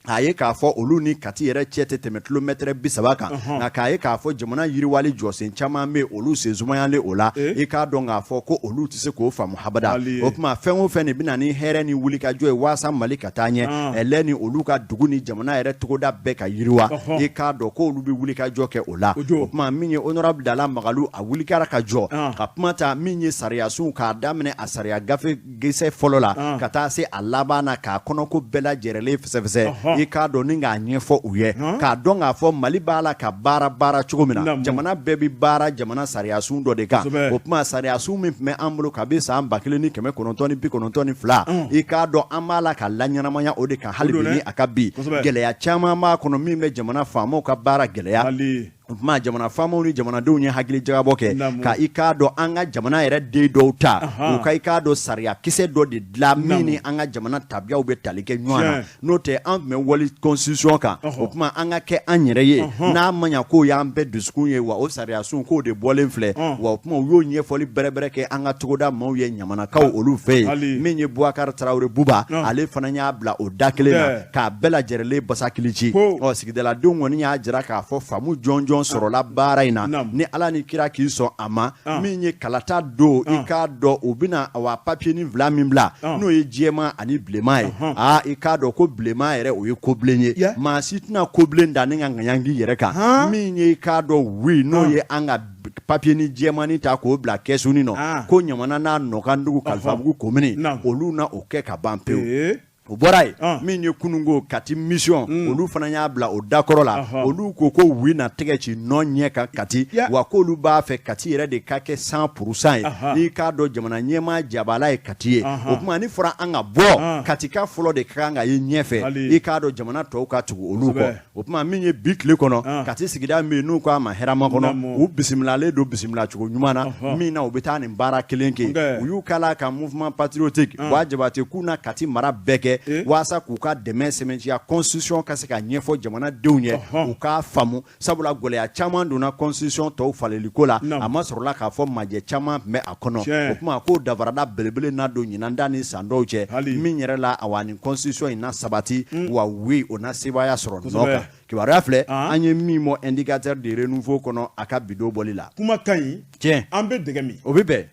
a ye k'a fɔ olu ni kati yɛrɛ cɛ tɛ tɛmɛ kilomètre 30 kan nka k'a ye k'a fɔ jamana yiriwali jɔsen caman bɛ olu senzumayalen o la i k'a dɔn k'a fɔ ko olu tɛ se k'o faamu habada o tuma fɛn o fɛn de bɛna ni hɛrɛ ni wulikajɔ ye waasa Mali ka taa ɲɛ ɛlɛ ni olu ka dugu ni jamana yɛrɛ togoda bɛɛ ka yiriwa i k'a dɔn ko olu bɛ wulikajɔ kɛ o la o tuma min ye honorable Dala Magalu a wulikara ka jɔ ka kuma ta min ye sariyasunw k'a daminɛ a sariya gafe gesɛ fɔlɔ la ka taa se a laban na k'a kɔnɔko bɛɛ lajɛlen fɛsɛfɛsɛ i k'a dɔn ni k'a ɲɛfɔ u ye k'a dɔn k'a fɔ Mali b'a la ka baara cogo min na jamana bɛɛ bi baara jamana sariyasun dɔ de kan o tuma sariyasun min tun bɛ an bolo kabi san 1992 i k'a dɔn an b'a la ka laɲɛnamaya o de kan hali bi ni a ka bi gɛlɛya caman b'a kɔnɔ min bɛ jamana faamaw ka baara gɛlɛya kuma jamana faamaw ni jamanadenw ye hakili jagabɔ kɛ ka i k'a dɔn an ka jamana yɛrɛ den dɔw ta u ka i k'a dɔn sariya kisɛ dɔ de dilan min ni an ka jamana tabiyaw bɛ tali kɛ ɲɔgɔn na n'o tɛ an tun bɛ wali constitution kan o kuma an ka kɛ an yɛrɛ ye n'a ma ɲa k'o y'an bɛɛ dusukun ye wa o sariyasun k'o de bɔlen filɛ wa o kuma u y'o ɲɛfɔli bɛrɛbɛrɛ kɛ an ka togoda maaw ye ɲamanakaw olu fɛ yen min ye Boubacar Traoré Buba ale fana y'a bila o da kelen na k'a bɛɛ lajɛlen basakili ci sigidaladenw kɔni y'a jira k'a fɔ faamu jɔnjɔn ɲɔgɔn sɔrɔla baara in na ni ala ni kira k'i sɔn a ma min ye kalata don i k'a dɔn o bɛna wa papiye ni fila min bila n'o ye jɛman ani bilenman ye i k'a dɔn ko bilenman yɛrɛ o ye kobilen ye maa si tɛna kobilen da ni ka ŋaɲangi yɛrɛ kan min ye i k'a dɔn wi n'o ye an ka papiye ni jɛmani ta k'o bila kɛsuni nɔ ko ɲamana n'a nɔkandugu kalifabugu komini olu na o kɛ ka ban pewu o bɔra ye min ye kunungo kati mission olu fana y'a bila o dakɔrɔ la olu ko wi na tɛgɛ ci nɔ ɲɛ kan kati wa k'olu b'a fɛ kati yɛrɛ de ka kɛ 100% ye n'i k'a dɔn jamana ɲɛmaa jabala ye kati ye o tuma ni fɔra an ka bɔ kati ka fɔlɔ de ka kan ka ye ɲɛfɛ i k'a dɔn jamana tɔw ka tugu olu kɔ o tuma min ye bi tile kɔnɔ kati sigida min n'u k'a ma hɛrɛma kɔnɔ u bisimilalen don bisimila cogo ɲuman na min na u bɛ taa nin baara kelen kɛ u y'u kala ka mouvement patriotique wa jabate k'u na kati mara bɛɛ kɛ waasa k'u ka dɛmɛ sɛmɛntiya constitution ka se ka ɲɛfɔ jamanadenw ye u k'a faamu sabula gɛlɛya caman donna constitution tɔw faleliko la a ma sɔrɔla k'a fɔ majɛ caman tun bɛ a kɔnɔ o tuma k'o dafarada belebele n'a don ɲinanda ni san dɔw cɛ min yɛrɛ la awa ni constitution in na sabati wa wi o na sebaya sɔrɔ nɔ kan kibaruya filɛ an ye min mɔ indicateur de renouveau kɔnɔ a ka bidon bɔli la kuma ka ɲi tiɲɛ an bɛ dɛgɛ min o bɛ bɛn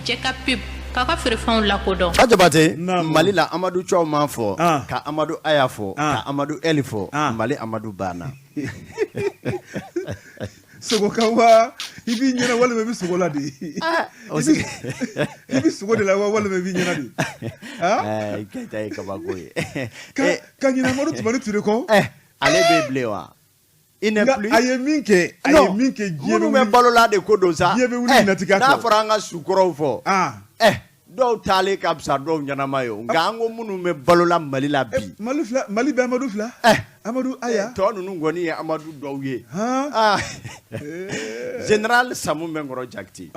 Jeka pip kaka feerefɛnw lakodɔn Ajabate Mali la Amadu Thiaw m'a fɔ ka Amadu Aya fɔ ka Amadu Eli fɔ Mali Amadu banna sogo kan wa i b'i ɲɛna walima i bɛ sogo la de i bɛ sogo de la walima i b'i ɲɛna de kɛta ye kabako ye ka ɲinɛ Amadu Tumani Ture kɔ ale bɛ bilen wa a ye min kɛ minnu bɛ balola de ko don sa diɲɛ bɛ wuli natigɛ n'a fɔra an ka sukɔrɔw fɔ dɔw taalen ka fisa dɔw ɲɛnama ye nka an ko minnu bɛ balola Mali la bi Mali bɛ Amadu fila Amadu Aya tɔ ninnu kɔni ye Amadu dɔw ye Général Samu Mɛnkɔrɔ Jakite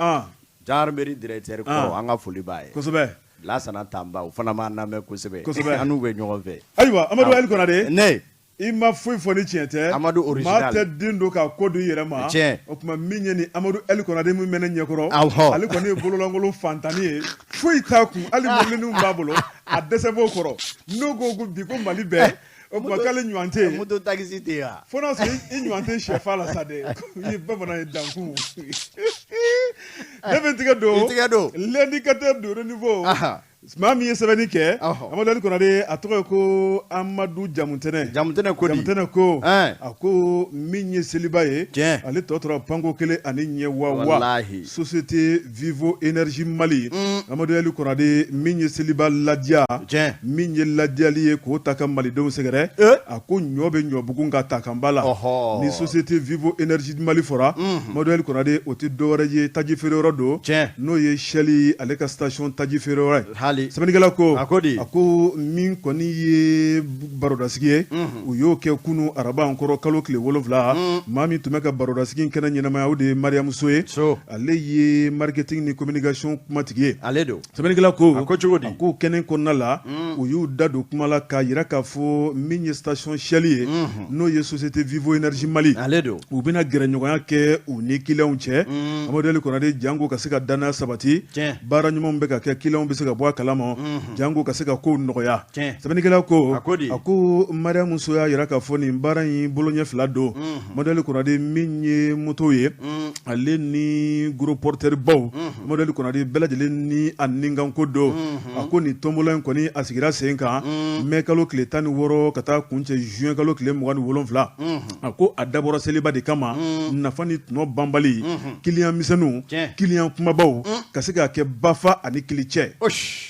gendarmerie directeur kɔrɔ an ka foli b'a ye kosɛbɛ Lansana Tamba o fana b'a lamɛn kosɛbɛ an n'u bɛ ɲɔgɔn fɛ ayiwa Amadu Ali Konare ne i ma foyi fɔ ni tiɲɛ tɛ Amadu original maa tɛ den don ka ko do i yɛrɛ ma o tuma min ye ni Amadu Ali Konare min bɛ ne ɲɛkɔrɔ ale kɔni ye bololankolon fantani ye foyi t'a kun hali mobilinw b'a bolo a dɛsɛ b'o kɔrɔ n'o ko bi ko Mali bɛɛ o tuma k'ale ɲɔgɔn tɛ yen moto taxi tɛ yen fo n'a sɔrɔ i ɲɔgɔn tɛ sɛfa la sa dɛ i ye bamanan ye dankun ne bɛ tigɛ don l'indicateur de renouveau maa min ye sɛbɛnni kɛ Amadu Ali Konare a tɔgɔ ye ko Amadu Jamutɛnɛ ko a ko min ye seliba ye ale tɔ tora panko 1 ani ɲɛ wawa société Vivo Énergie Mali Amadu Ali Konare min ye seliba ladiya min ye ladiyali ye k'o ta ka malidenw sɛgɛrɛ a ko ɲɔ bɛ ɲɔbugu ka ta kan ba la ni société Vivo Énergie Mali fɔra Amadu Ali Konare o tɛ dɔwɛrɛ ye taji feere yɔrɔ don n'o ye Shell ale ka station taji feere yɔrɔ ye sɛbɛnnikɛla ko a ko min kɔni ye barodasigi ye u y'o kɛ kunu araba kɔrɔ kalo tile 7 maa min tun bɛ ka barodasigi kɛnɛ ɲɛnamaya o de ye Mariam So ye ale ye marketing ni communication kumatigi ye sɛbɛnnikɛla ko a ko kɛnɛ kɔnɔna la u y'u da don kuma la k'a yira k'a fɔ min ye station Shell ye n'o ye société Vivo Énergie Mali u bɛna gɛrɛɲɔgɔnya kɛ u ni clients cɛ Amadu Ali Konare jango ka se ka danaya sabati baara ɲumanw bɛ ka kɛ clients bɛ se ka bɔ a kalama jango ka se ka ko nɔgɔya sɛbɛnnikɛla ko a ko Mariam So y'a yira k'a fɔ nin baara in boloɲɛ fila don Amadu Ali Konare min ye moto ye ale ni gros porteur baw Amadu Ali Konare bɛɛ lajɛlen ni a ninkanko don a ko nin tombola in kɔni a sigira sen kan mai kalo tile 16 ka taa kuncɛ juin kalo tile 27 a ko a dabɔra seliba de kama nafa ni tɔnɔ banbali client misɛnninw client kumabaw ka se ka kɛ bafa ani kili cɛ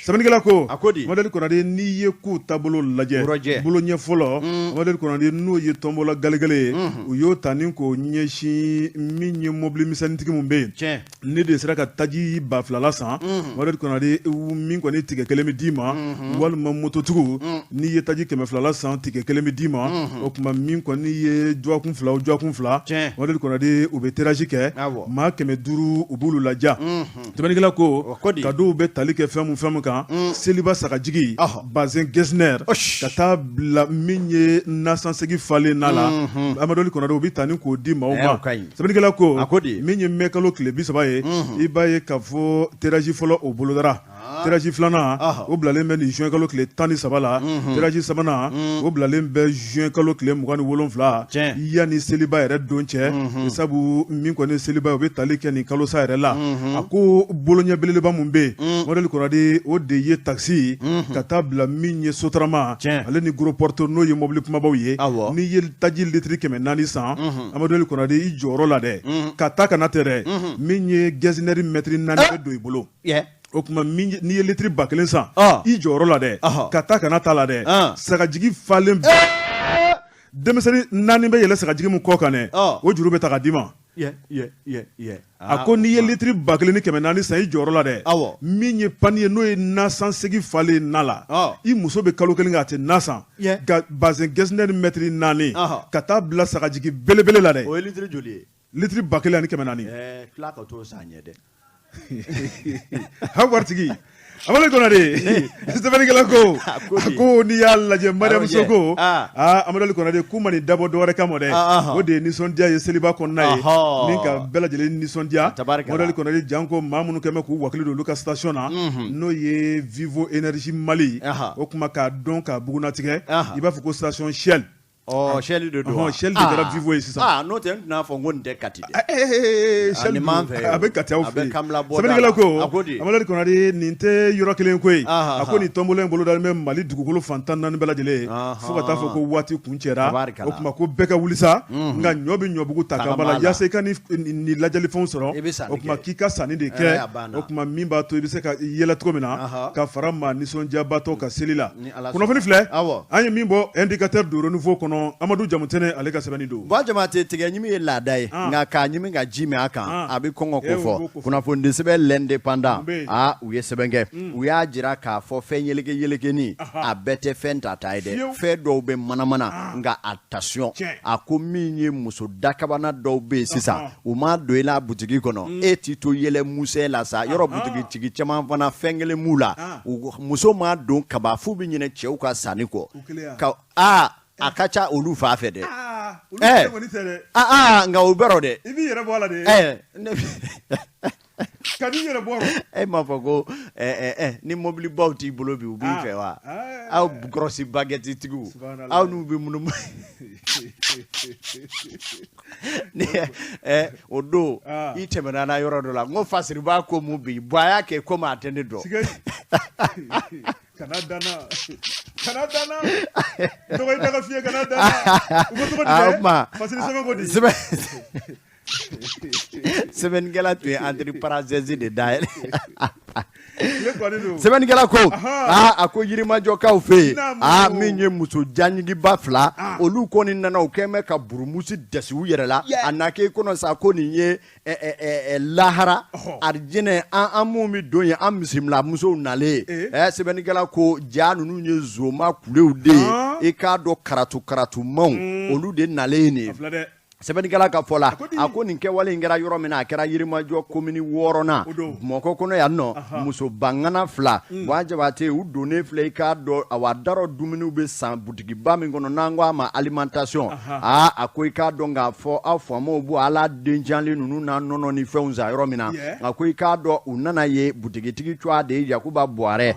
sɛbɛnnikɛla ko Amadu Ali Konare n'i ye k'u taabolo lajɛ bolo ɲɛ fɔlɔ Amadu Ali Konare n'o ye tɔnbɔla galegale ye u y'o ta ni k'o ɲɛsin min ye mobili misɛnnitigi mun bɛ yen ne de sera ka taji ba filala san Amadu Ali Konare min kɔni tigɛ 1 bɛ d'i ma walima mototigiw n'i ye taji 200 san tigɛ 1 bɛ d'i ma o tuma min kɔni ye juwakun fila Amadu Ali Konare u bɛ tirage kɛ maa 500 u b'olu laja sɛbɛnnikɛla ko cadeau bɛ tali kɛ fɛn mun kan seliba sagajigi Bazin Gesner ka taa bila min ye nasansegi falen na la Amadu Ali Konare u bɛ taa ni k'o di maaw ma sɛbɛnnikɛla ko min ye mai kalo tile 30 ye i b'a ye k'a fɔ tirage fɔlɔ o bolodara tirage filanan o bilalen bɛ nin juin kalo tile 13 la tirage sabanan o bilalen bɛ juin kalo tile 27 yanni seliba yɛrɛ don cɛ sabu min kɔni seliba o bɛ tali kɛ nin kalo sa yɛrɛ la a ko boloɲɛ belebeleba mun bɛ yen modèle Konaré o de ye taxi ka taa bila min ye Sotrama ale ni gros porteur n'o ye mobili kumabaw ye n'i ye taji litiri 400 san Modèle Konaré i jɔyɔrɔ la dɛ ka taa kana tɛ dɛ min ye gazinière mètre 4 bɛ don i bolo o kuma n'i ye litiri 1000 san i jɔyɔrɔ la dɛ ka taa kana taa la dɛ sagajigi falen bɛɛ denmisɛnnin 4 bɛ yɛlɛ sagajigi min kɔ kan dɛ o juru bɛ ta ka d'i ma a ko n'i ye litiri 1400 san i jɔyɔrɔ la dɛ min ye pani ye n'o ye nasan segi falen na la i muso bɛ kalo kelen k'a tɛ nasan ka bazin gazinière mètre 4 ka taa bila sagajigi belebele la dɛ o ye litiri joli ye litiri 1400 tila ka t'o san ɲɛ dɛ ha waritigi Modèle Konaré sɛbɛnnikɛla ko n'i y'a lajɛ Mariam Soko Modèle Konaré k'u ma nin dabɔ dɔwɛrɛ kama dɛ o de ye nisɔndiya ye seliba kɔnɔna ye ni ka bɛɛ lajɛlen nisɔndiya Modèle Konaré janko maa minnu kɛn bɛ k'u wakili don olu ka station na n'o ye Vivo Énergie Mali o kuma k'a dɔn k'a bugunatigɛ i b'a fɔ ko station Shell Shell de don Shell de kɛra Vivo ye sisan n'o tɛ n tɛna fɔ n ko nin tɛ kati dɛ Shell a bɛ kati aw fɛ yen sɛbɛnnikɛla ko Modèle Konaré nin tɛ yɔrɔ kelen ko ye a ko nin tɔnbɔlɔ in bolo dalen bɛ Mali dugukolo fantan 4 bɛɛ lajɛlen fo ka taa fɔ ko waati kun cɛra o kuma ko bɛɛ ka wuli sa nka ɲɔ bɛ ɲɔbugu ta kan bala yaasa i ka ni lajɛlifɛnw sɔrɔ o kuma k'i ka sanni de kɛ o kuma min b'a to i bɛ se ka yɛlɛ cogo min na ka fara maa nisɔndiyabatɔ ka seli la kunnafoni filɛ an ye min bɔ indicateur de renouveau kɔnɔ Amadu Jamutɛnɛ ale ka sɛbɛnni don ba jamate tigɛ ɲimi ye laada ye nka k'a ɲimi ka ji min a kan a bɛ kɔngɔ ko fɔ kunnafoni sɛbɛn l'indépendant u ye sɛbɛn kɛ u y'a jira k'a fɔ fɛn yelekeni a bɛɛ tɛ fɛn tata ye dɛ fɛn dɔw bɛ manamana nka attention a ko min ye muso dakabana dɔw bɛ yen sisan u ma don i la butigi kɔnɔ e t'i to yɛlɛ musɛ la sa yɔrɔ butigitigi caman fana fɛn kelen m'u la muso ma don kaba fu bɛ ɲinɛ cɛw ka sanni kɔ ka a ka ca olu fa fɛ dɛ nka o bɛrɛ dɛ i b'i yɛrɛ bɔ a la dɛ ka n'i yɛrɛ bɔ e m'a fɔ ko ni mobili baw t'i bolo bi u b'i fɛ wa aw kɔrɔsi baguette tigiw aw n'u bɛ munumunu o don i tɛmɛna na yɔrɔ dɔ la n ko fasiriba ko mun bi bɔ a y'a kɛ komi a tɛ ne dɔn kana dana tɔgɔ i daga fiyɛ kana dana u ko tɔgɔ di dɛ fasiri sɛbɛn ko di sɛbɛnnikɛla tun ye entre parenthèses de dayɛlɛ sɛbɛnnikɛla ko a ko yirimajɔkaw fɛ yen min ye muso janyigiba 2 olu kɔni nana u kɛn bɛ ka burumusi dɛsi u yɛrɛ la a na kɛ kɔnɔ sa ko nin ye lahara arijinɛ an mun bɛ don ye an misimila musow nalen sɛbɛnnikɛla ko ja ninnu ye zoma kulew de ye i k'a dɔn karatumaw olu de nalen nin ye sɛbɛnnikɛla ka fɔ la a ko nin kɛwale in kɛra yɔrɔ min na a kɛra yirimajɔ komini 6nan Bamakɔ kɔnɔ yan nɔ muso bangana 2 Buwa Jabate u donnen filɛ i k'a dɔn a darɔ dumuniw bɛ san butigiba min kɔnɔ n'an ko a ma alimentation a ko i k'a dɔn k'a fɔ aw faamaw b'o ala denjanlen ninnu n'a nɔnɔ ni fɛnw san yɔrɔ min na a ko i k'a dɔn u nana ye butigitigi cogoya de ye Yakuba Buwarɛ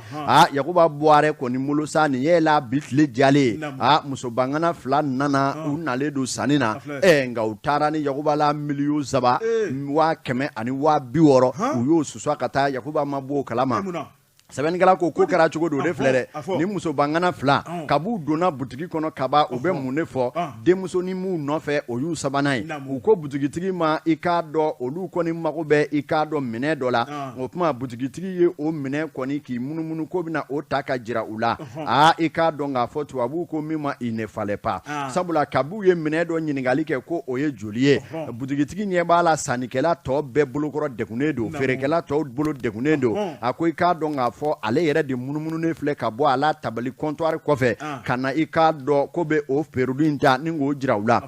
Yakuba Buwarɛ kɔni bolo sa nin ye la bi tile jalen muso bangana 2 nana u nalen don sanni na nka u taara ni Yakuba la miliyo 7,160 u y'o susua ka taa Yakuba ma b'o kalama sɛbɛnnikɛla ko kɛra cogo don de filɛ dɛ ni muso bangana 2 kab'u donna butigi kɔnɔ kaba u bɛ mun de fɔ denmuso ni m'u nɔfɛ o y'u sabanan ye u ko butigitigi ma i k'a dɔn olu kɔni mago bɛ i k'a dɔn minɛn dɔ la o tuma butigitigi ye o minɛn kɔni k'i munumunu ko bɛna o ta ka jira u la i k'a dɔn k'a fɔ tubabuw ko min ma il ne fallait pas sabula kab'u ye minɛn dɔ ɲininkali kɛ ko o ye joli ye butigitigi ɲɛ b'a la sannikɛla tɔ bɛɛ bolokɔrɔ degunnen don feerekɛla tɔw bolo degunnen don a ko i k'a dɔn k'a fɔ ale yɛrɛ de munumununen filɛ ka bɔ a la tabali comptoir kɔfɛ ka na i k'a dɔn ko bɛ o feereli in ta ni k'o jira u la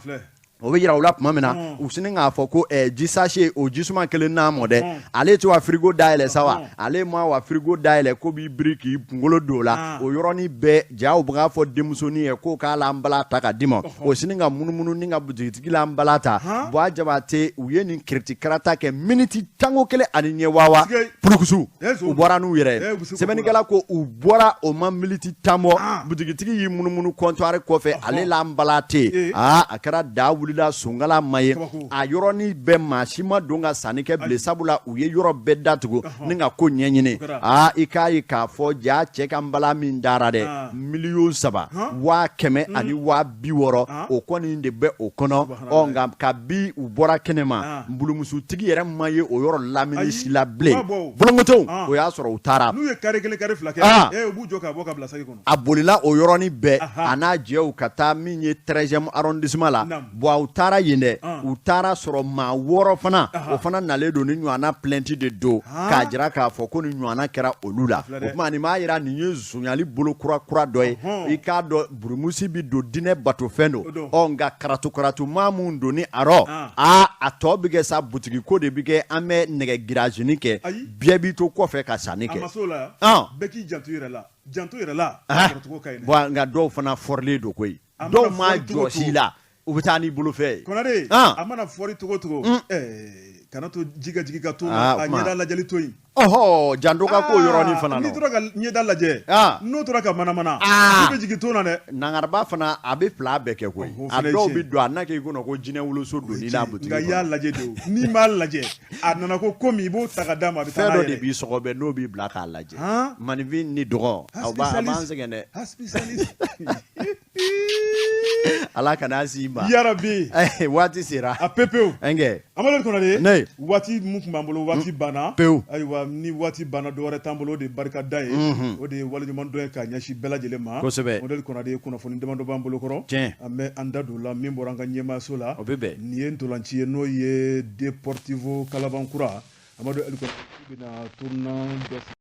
o bɛ yira u la tuma min na u sini k'a fɔ ko jisase o jisuma kelen n'a mɔ dɛ ale tɛ wa frigo dayɛlɛ sa wa ale ma wa frigo dayɛlɛ ko b'i biri k'i kunkolo don o la o yɔrɔnin bɛɛ jaw bɛ k'a fɔ denmusonin ye k'o k'a la nbala ta ka di ma o sini ka munumunu ni ka butigitigi la nbala ta Buwa Jabate u ye nin kiriti karata kɛ miniti tanko kelen ani ɲɛ wawa purukusu u bɔra n'u yɛrɛ sɛbɛnnikɛla ko u bɔra o ma miniti tan bɔ butigitigi y'i munumunu comptoir kɔfɛ ale la nbala tɛ a kɛra da wulila songala ma ye a yɔrɔnin bɛɛ maa si ma don ka sanni kɛ bilen sabula u ye yɔrɔ bɛɛ datugu ni ka ko ɲɛɲini i k'a ye k'a fɔ ja cɛ ka nbala min dara dɛ $3,000,000 $100,000 ani $60,000 o kɔni de bɛ o kɔnɔ nka kabi u bɔra kɛnɛ ma mbulumusutigi yɛrɛ ma ye o yɔrɔ lamini si la bilen bolongoto o y'a sɔrɔ u taara n'u ye kari kelen kari fila kɛ u b'u jɔ k'a bɔ ka bila saki kɔnɔ a bolila o yɔrɔnin bɛɛ a n'a jɛw ka taa min ye 13e arrondissement la u taara yen dɛ u taara sɔrɔ maa 6 fana o fana nalen don ni ɲɔgɔnna plainte de don k'a jira k'a fɔ ko ni ɲɔgɔnna kɛra olu la o tuma nin b'a yira nin ye zonyali bolo kura dɔ ye i k'a dɔn burumusi bi don dinɛ batofɛn don nka karatu maa mun don ni arɔ a tɔ bɛ kɛ sa butigi ko de bɛ kɛ an bɛ nɛgɛ girajini kɛ biɛ b'i to kɔfɛ ka sanni kɛ a ma s'o la bɛɛ k'i janto yɛrɛ la nka dɔw fana fɔrilen don koyi dɔw ma jɔsi la u bɛ taa n'i bolo fɛ ye Konare a mana fɔri togo kana to jika jigi ka to a ɲɛda lajɛli to yin janto ka ko yɔrɔnin fana n'i tora ka ɲɛda lajɛ n'o tora ka manamana i bɛ jigin to na dɛ nangaraba fana a bɛ fila bɛɛ kɛ koyi a dɔw bɛ don a n'a k'i kɔnɔ ko jinɛ woloso don n'i la butigi nka i y'a lajɛ de n'i m'a lajɛ a nana ko komi i b'o ta ka d'a ma a bɛ taa n'a yɛrɛ fɛn dɔ de b'i sɔgɔ bɛ n'o b'i bila k'a lajɛ maninfin ni dɔgɔ a b'an sɛgɛn dɛ Ala kana si ma yarabi waati sera a pepewu Amadu Konare waati mun tun b'an bolo waati banna pewu ayiwa ni waati banna dɔwɛrɛ t'an bolo o de barika da ye o de ye waleɲuman dɔn ye k'a ɲɛsin bɛɛ lajɛlen ma kosɛbɛ Modèle Konare kunnafoni damadɔ b'an bolo kɔrɔ an bɛ an da don la min bɔra an ka ɲɛmaayaso la nin ye ntolanci ye n'o ye Deportivo Kalabankura Amadu Konare bɛna tournant dɔ